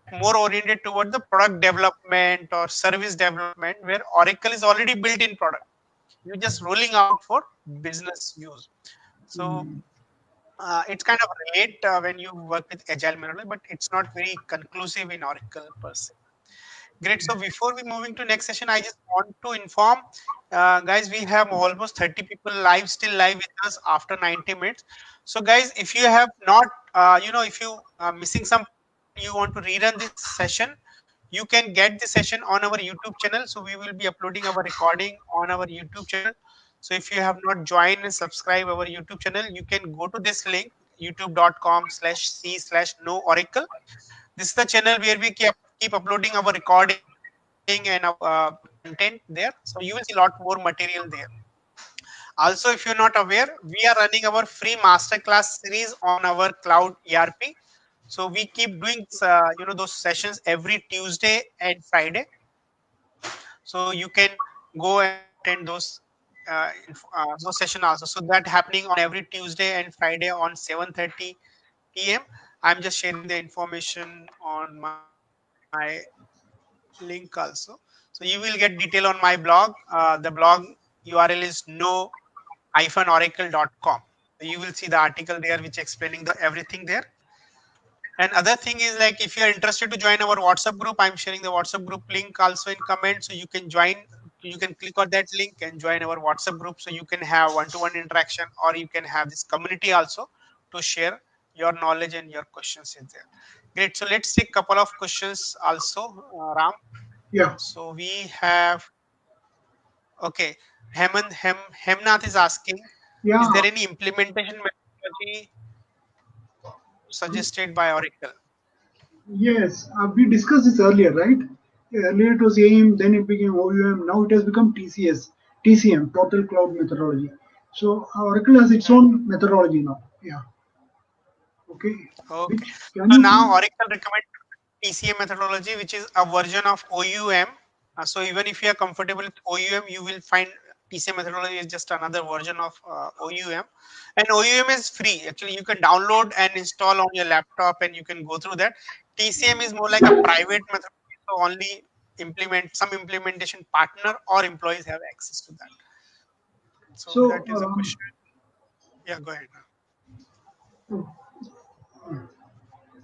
that more oriented toward the product development or service development, where Oracle is already built in product. You're just rolling out for business use. So
Mm,
it's kind of relate when you work with Agile methodology, but it's not very conclusive in Oracle per se. Great. So before we moving to next session, I just want to inform, guys, we have almost 30 people live, still live with us after 90 minutes. So guys, if you have not, if you are missing some part and you want to rerun this session, you can get the session on our YouTube channel. So we will be uploading our recording on our YouTube channel. So if you have not joined and subscribe our YouTube channel, you can go to this link, youtube.com/c/no oracle. This is the channel where we keep uploading our recording and our content there. So you will see a lot more material there. Also, if you're not aware, we are running our free masterclass series on our cloud ERP. So we keep doing those sessions every Tuesday and Friday. So you can go and attend those session also. So that happening on every Tuesday and Friday on 7:30 p.m. I'm just sharing the information on my link also. So you will get detail on my blog. The blog URL is no-oracle.com. You will see the article there which explaining the everything there. And other thing is like if you are interested to join our WhatsApp group, I'm sharing the WhatsApp group link also in comment. So you can join, you can click on that link and join our WhatsApp group. So you can have one-to-one interaction, or you can have this community also to share your knowledge and your questions in there. Great. So let's take couple of questions also, Ram.
Yeah,
So we have, okay, Hemnath is asking, is
yeah,
there any implementation methodology suggested by Oracle?
yes. We discussed this earlier, right? Earlier it was AIM, then it became OUM, now it has become TCS, TCM, Total Cloud Methodology. So Oracle has its own methodology now. Yeah. Okay.
Okay.
Which can
So
you
now
please?
Oracle recommend TCM methodology, which is a version of OUM. So even if you are comfortable with OUM, you will find TCM methodology is just another version of OUM. And OUM is free. Actually, you can download and install on your laptop, and you can go through that. TCM is more like a private methodology, so only some implementation partner or employees have access to that. So
So
that is a question. Yeah, go ahead.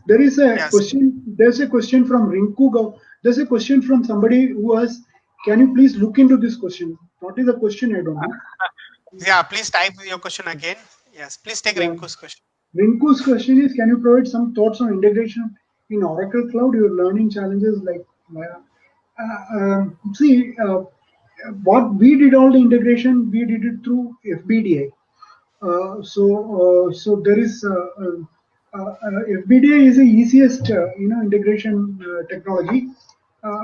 there is a
Yes.
question. There's a question from Rinku. There's a question from somebody who has. Can you please look into this question? What is the question? I don't know.
Yeah, please type your question again. Yes, please take
Yeah.
Rinku's question.
Rinku's question is: can you provide some thoughts on integration in Oracle Cloud? Your learning challenges, like see, what we did all the integration, we did it through FBDA. So there is FBDA is the easiest integration technology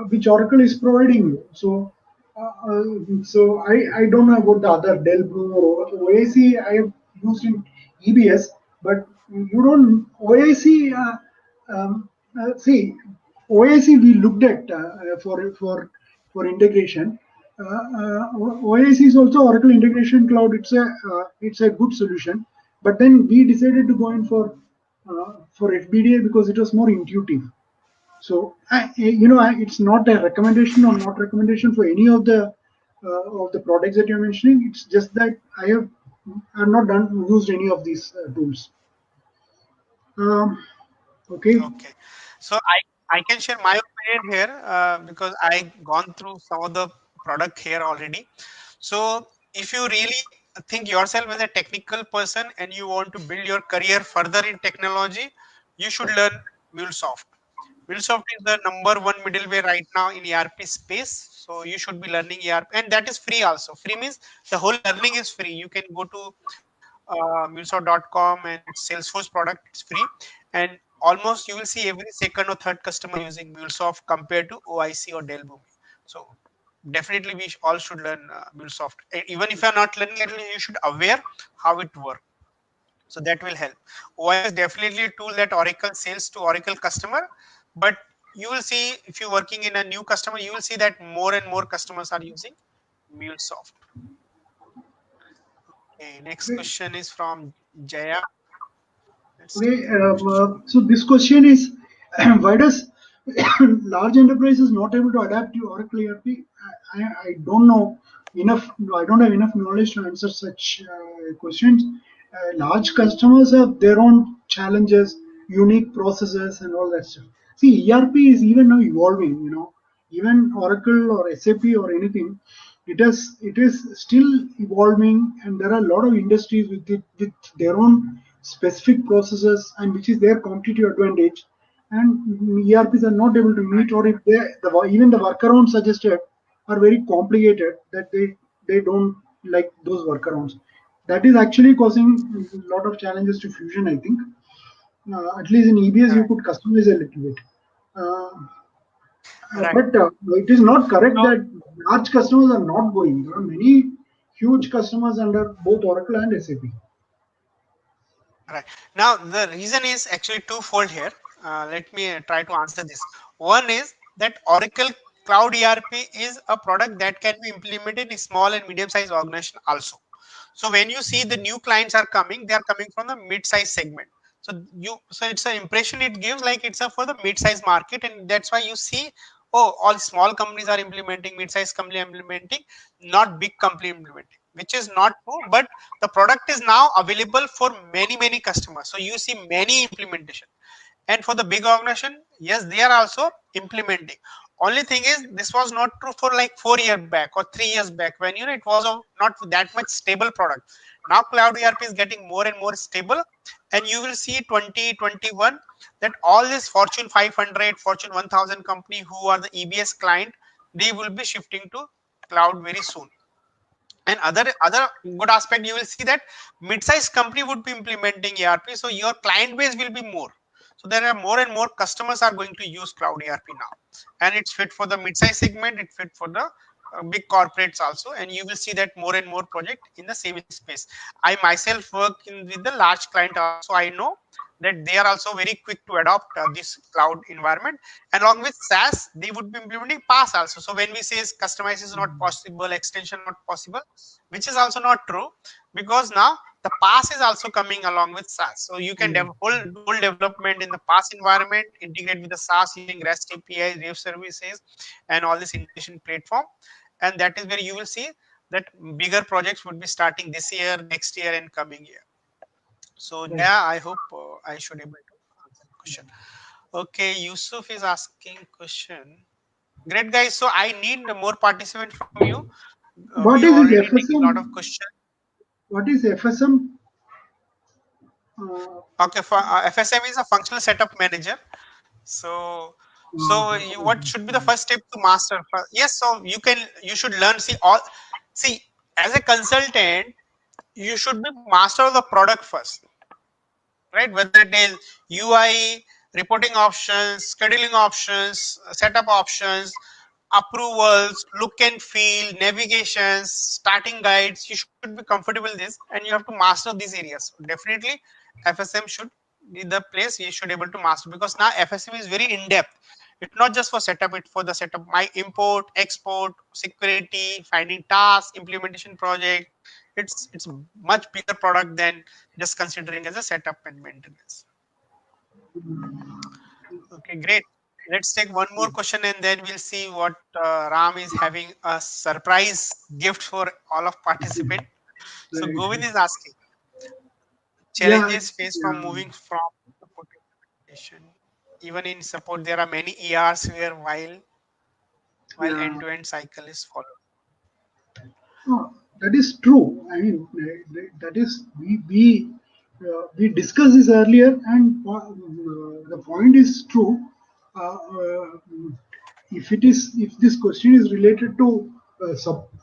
which Oracle is providing you. So I don't know about the other Dell Bloom or OAC. I have used in EBS, but you don't OAC. See, OAC we looked at for integration. OAC is also Oracle Integration Cloud. It's a good solution, but then we decided to go in for FBDA because it was more intuitive. So it's not a recommendation or not recommendation for any of the products that you're mentioning. It's just that I have not done used any of these tools. Um, okay.
Okay. So I can share my opinion here because I gone through some of the product here already. So if you really think yourself as a technical person and you want to build your career further in technology, you should learn MuleSoft. MuleSoft is the number one middleware right now in ERP space. So you should be learning ERP, and that is free also. Free means the whole learning is free. You can go to MuleSoft.com, and it's Salesforce product. It's free, and almost you will see every second or third customer using MuleSoft compared to OIC or Dell Boomi. So definitely we all should learn MuleSoft. Even if you're not learning, at least you should aware how it works. So that will help. OIC is definitely a tool that Oracle sells to Oracle customer, but you will see if you're working in a new customer, you will see that more and more customers are using MuleSoft. Okay, next
Okay.
question is from Jaya. Let's take
Okay,
the question.
so this question is, why does large enterprises not able to adapt to Oracle ERP? I don't know enough. I don't have enough knowledge to answer such questions. Large customers have their own challenges, unique processes, and all that stuff. See, ERP is even now evolving. Even Oracle or SAP or anything, it is still evolving, and there are a lot of industries with their own specific processes and which is their competitive advantage, and ERPs are not able to meet, or if even the workarounds suggested are very complicated that they don't like those workarounds. That is actually causing a lot of challenges to Fusion, I think. At least in EBS you
Right,
could customize a little bit. Uh,
right.
but it is not correct
So,
that large customers are not going. There are many huge customers under both Oracle and SAP.
right. Now, the reason is actually twofold here. Let me try to answer this. One is that Oracle Cloud ERP is a product that can be implemented in small and medium-sized organization also. So when you see the new clients are coming, they are coming from the mid-size segment. So it's an impression it gives like it's a for the mid-size market, and that's why you see oh, all small companies are implementing, mid-sized company implementing, not big company implementing, which is not true. But the product is now available for many customers. So you see many implementation. And for the big organization, yes, they are also implementing. Only thing is, this was not true for like 4 years back or 3 years back, when it was not that much stable product. Now cloud ERP is getting more and more stable, and you will see 2021 that all this Fortune 500, Fortune 1000 company who are the EBS client, they will be shifting to cloud very soon. And other good aspect, you will see that mid-sized company would be implementing ERP, so your client base will be more. So there are more and more customers are going to use cloud ERP now, and it's fit for the mid-sized segment, it fit for the big corporates also. And you will see that more and more project in the same space. I myself work with the large client also, so I know that they are also very quick to adopt this cloud environment. And along with SaaS, they would be implementing PaaS also. So when we say customize is not possible, extension not possible, which is also not true, because now the PaaS is also coming along with SaaS. So you can
Yeah.
whole development in the PaaS environment, integrate with the SaaS using REST APIs, Web services, and all this integration platform. And that is where you will see that bigger projects would be starting this year, next year, and coming year. So
Right.
yeah, I hope I should able to answer the question. Okay, Yusuf is asking question. Great guys. So I need more participant from you.
What
We
is
already
this
taking a lot of
FSM?
questions.
What is FSM? Uh,
Okay, for FSM is a functional setup manager. So what should be the first step to master? Yes, so you should learn. See, as a consultant, you should be master of the product first, right? Whether it is UI, reporting options, scheduling options, setup options, approvals, look and feel, navigations, starting guides, you should be comfortable with this, and you have to master these areas. So definitely FSM should be the place you should able to master, because now FSM is very in depth. It's not just for setup, it's for the setup, my import, export, security, finding tasks, implementation project. It's much bigger product than just considering as a setup and maintenance. Okay, great. Let's take one more question, and then we'll see what Ram is having a surprise gift for all of participant. So Govind
right.
is asking
Yeah.
challenges faced from moving from support to implementation. Even in support, there are many ERs where while
Yeah.
end-to-end cycle is followed.
That is true. I mean, that is we discussed this earlier, and the point is true. Uh, uh, if this question is related to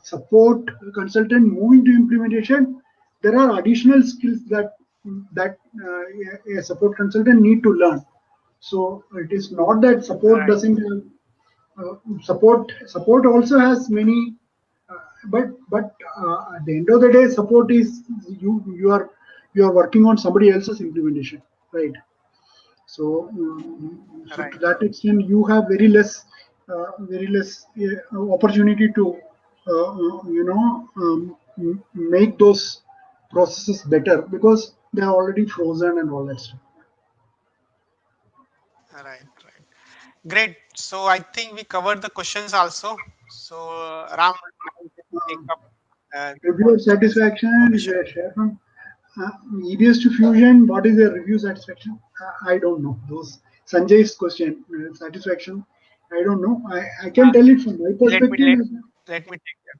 support consultant moving to implementation, there are additional skills that a support consultant need to learn. So it is not that support
Right,
doesn't have support also has many, but at the end of the day, support is you are working on somebody else's implementation, right? So
right,
to that extent, you have very less opportunity to make those processes better because they are already frozen and all that stuff.
right. Great. So I think we covered the questions also. So Ram, now you can take up with
Review
more
of
details and
satisfaction is
information.
a share from uh, EBS to Fusion. What is the review satisfaction? I don't know. Those Sanjay's question, satisfaction. I don't know. I can
Uh,
tell it from my
let me
perspective.
let me take that.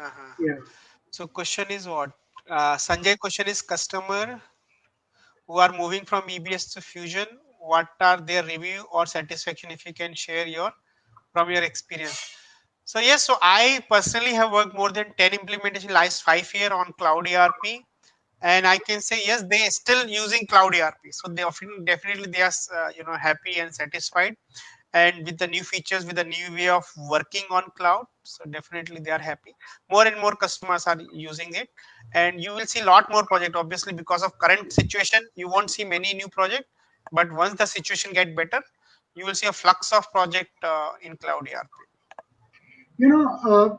Uh-huh.
Yeah.
So question is what? Sanjay question is customer who are moving from EBS to Fusion. What are their review or satisfaction? If you can share your from your experience. So yes, so I personally have worked more than 10 implementation last 5 year on cloud ERP, and I can say yes, they still using cloud ERP. So they often definitely they are happy and satisfied, and with the new features, with the new way of working on cloud, so definitely they are happy. More and more customers are using it, and you will see a lot more project. Obviously, because of current situation, you won't see many new project, but once the situation get better, you will see a flux of project in cloud ERP.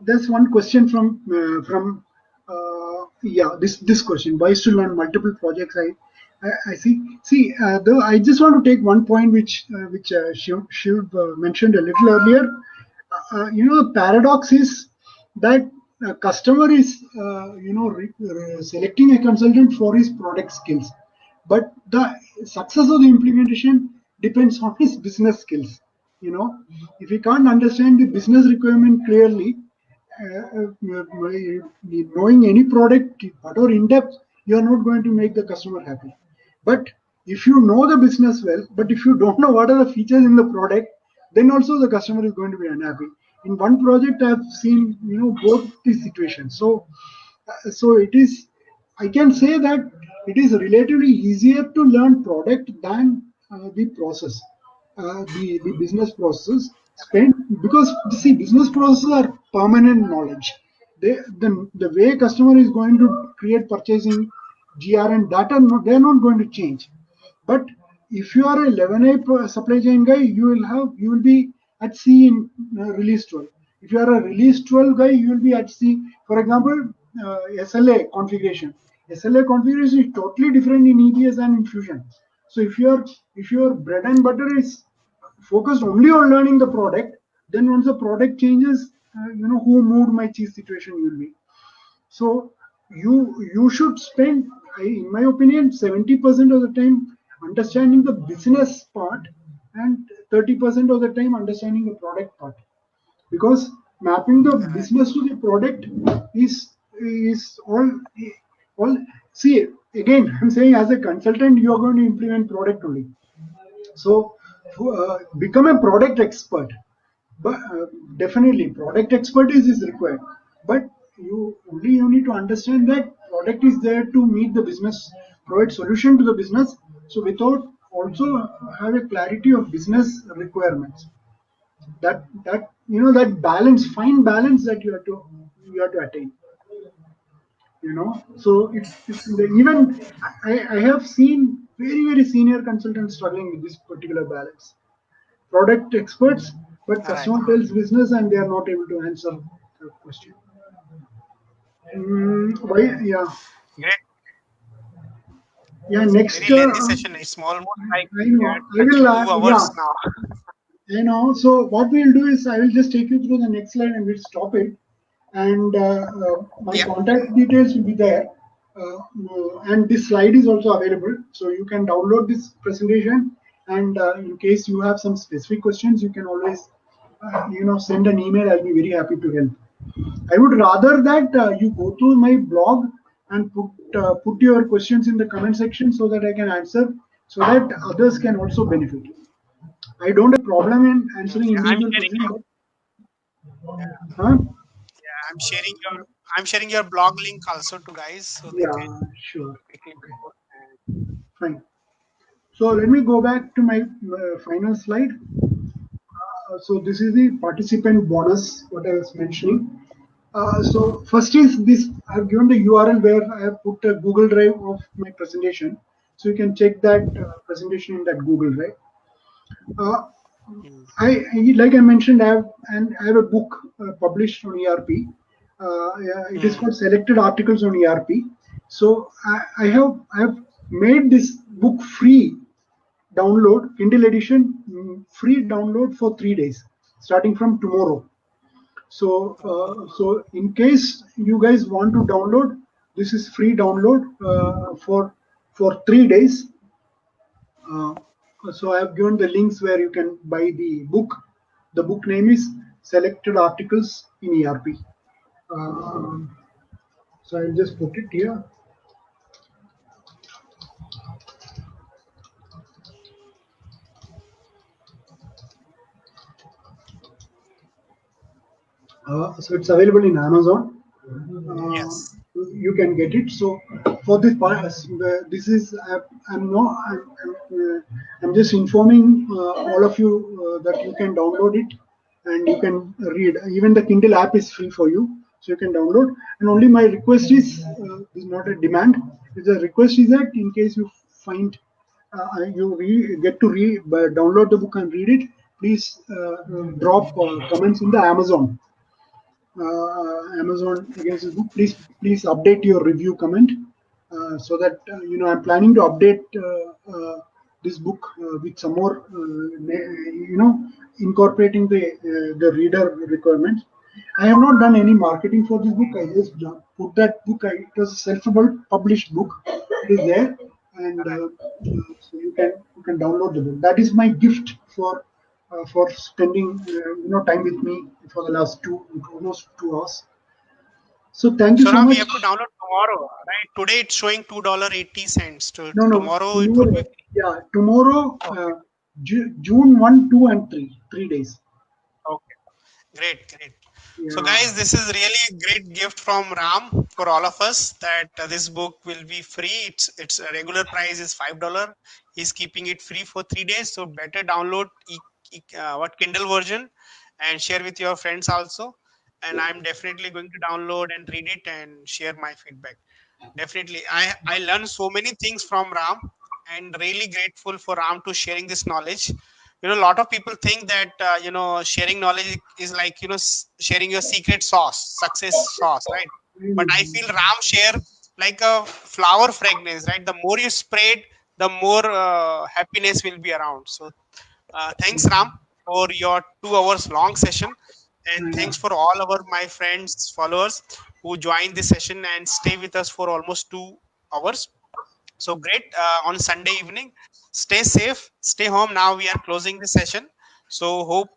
There's one question from yeah, this question. Why to learn multiple projects? I see. See, though I just want to take one point which Shiv mentioned a little earlier. The paradox is that a customer is selecting a consultant for his product skills, but the success of the implementation depends on his business skills. If he can't understand the business requirement clearly, knowing any product or in depth, you are not going to make the customer happy. But if you know the business well, but if you don't know what are the features in the product, then also the customer is going to be unhappy. In one project, I've seen both these situations. So it is. I can say that it is relatively easier to learn product than the process, the business process. Spend because see, business processes are permanent knowledge. The way customer is going to create purchasing GRN, they're not going to change. But if you are a 11A supply chain guy, you will be at C in release 12. If you are a release 12 guy, you will be at C. For example, SLA configuration. SLA configuration is totally different in EBS and in Fusion. So if your bread and butter is focused only on learning the product, then once the product changes, who moved my cheese situation will be. So you should spend, in my opinion, 70% of the time understanding the business part and 30% of the time understanding the product part. Because mapping the
Right.
business to the product is all. See, again, I'm saying as a consultant, you are going to implement product only. So become a product expert. But definitely product expertise is required, but you need to understand that product is there to meet the business, provide solution to the business, so without also have a clarity of business requirements. That balance, fine balance, that you have to attain. So it's even I have seen very very senior consultants struggling with this particular balance. Product experts, but
Right.
customer tells business and they are not able to answer the question. Why? Yeah,
Great.
yeah.
Very
Next,
lengthy session. It's almost like
I
we are
know. I
touching
will.
two
Yeah,
hours now.
I know. So what we'll do is I will just take you through the next slide and we'll stop it. And my
Yeah.
contact details will be there. And this slide is also available, so you can download this presentation. And in case you have some specific questions, you can always, send an email. I'll be very happy to help. I would rather that you go to my blog and put your questions in the comment section so that I can answer, so that others can also benefit. I don't have a problem in answering
Okay.
individual questions, but
I'm sharing your I'm sharing your blog link also to guys so they can
yeah, sure.
quickly
Okay,
go
fine. So let me go back to my final slide. So this is the participant bonus, what I was mentioning. So first is this, I've given the URL where I have put a Google Drive of my presentation. So you can check that presentation in that Google Drive. Uh,
and
like I mentioned, I have a book published on ERP. Yeah, it is
mm,
called Selected Articles on ERP. So I have made this book free download, Kindle edition, free download for 3 days, starting from tomorrow. So in case you guys want to download, this is free download for 3 days. Uh, so I have given the links where you can buy the book. The book name is Selected Articles in ERP. Um, so I'll just put it here. So it's available in Amazon. Uh,
yes.
you can get it. So for this part, this is I'm no I'm just informing all of you that you can download it and you can read. Even the Kindle app is free for you, so you can download. And only my request is not a demand. It's a request is that in case you find get to download the book and read it, please drop comments in the Amazon against this book. Please update your review comment. so that I'm planning to update this book with some more incorporating the reader requirements. I have not done any marketing for this book. I just put that book. It was a self-published book. It is there, and so you can download the book. That is my gift for spending time with me for the last almost 2 hours. So thank you
So
so
now we
much.
have to download tomorrow, right? Today it's showing $2.80. To
No, no,
tomorrow it would be
tomorrow.
free.
Yeah, tomorrow,
Okay.
June 1, 2, and 3. 3 days.
Okay. Great, great. So,
Yeah,
guys, this is really a great gift from Ram for all of us. That this book will be free. Its regular price is $5. He's keeping it free for 3 days. So, better download what Kindle version and share with your friends also. And I'm definitely going to download and read it and share my feedback. Definitely, I learned so many things from Ram, and really grateful for Ram to sharing this knowledge. A lot of people think that sharing knowledge is like sharing your secret sauce, success sauce, right?
I
But
know.
I feel Ram share like a flower fragrance, right? The more you spread, the more happiness will be around. So thanks, Ram, for your 2 hours long session. And
Yeah.
thanks for all our my friends, followers who joined this session and stay with us for almost 2 hours. So great on Sunday evening. Stay safe, stay home. Now we are closing the session. So hope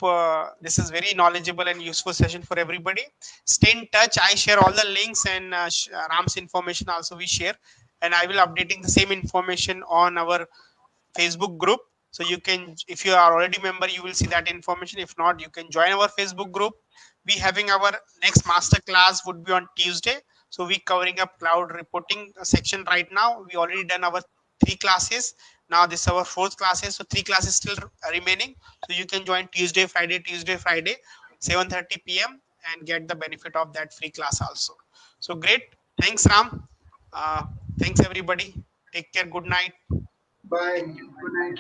this is very knowledgeable and useful session for everybody. Stay in touch. I share all the links and Ram's information also we share, and I will updating the same information on our Facebook group. So you can, if you are already member, you will see that information. If not, you can join our Facebook group. We having our next master class would be on Tuesday. So we covering up cloud reporting section right now. We already done our 3 classes. Now this is our 4th classes. So 3 classes still remaining. So you can join Tuesday, Friday, 7:30 p.m. and get the benefit of that free class also. So great. Thanks, Ram. Uh, thanks everybody. Take care. Good night.
Bye. Good night.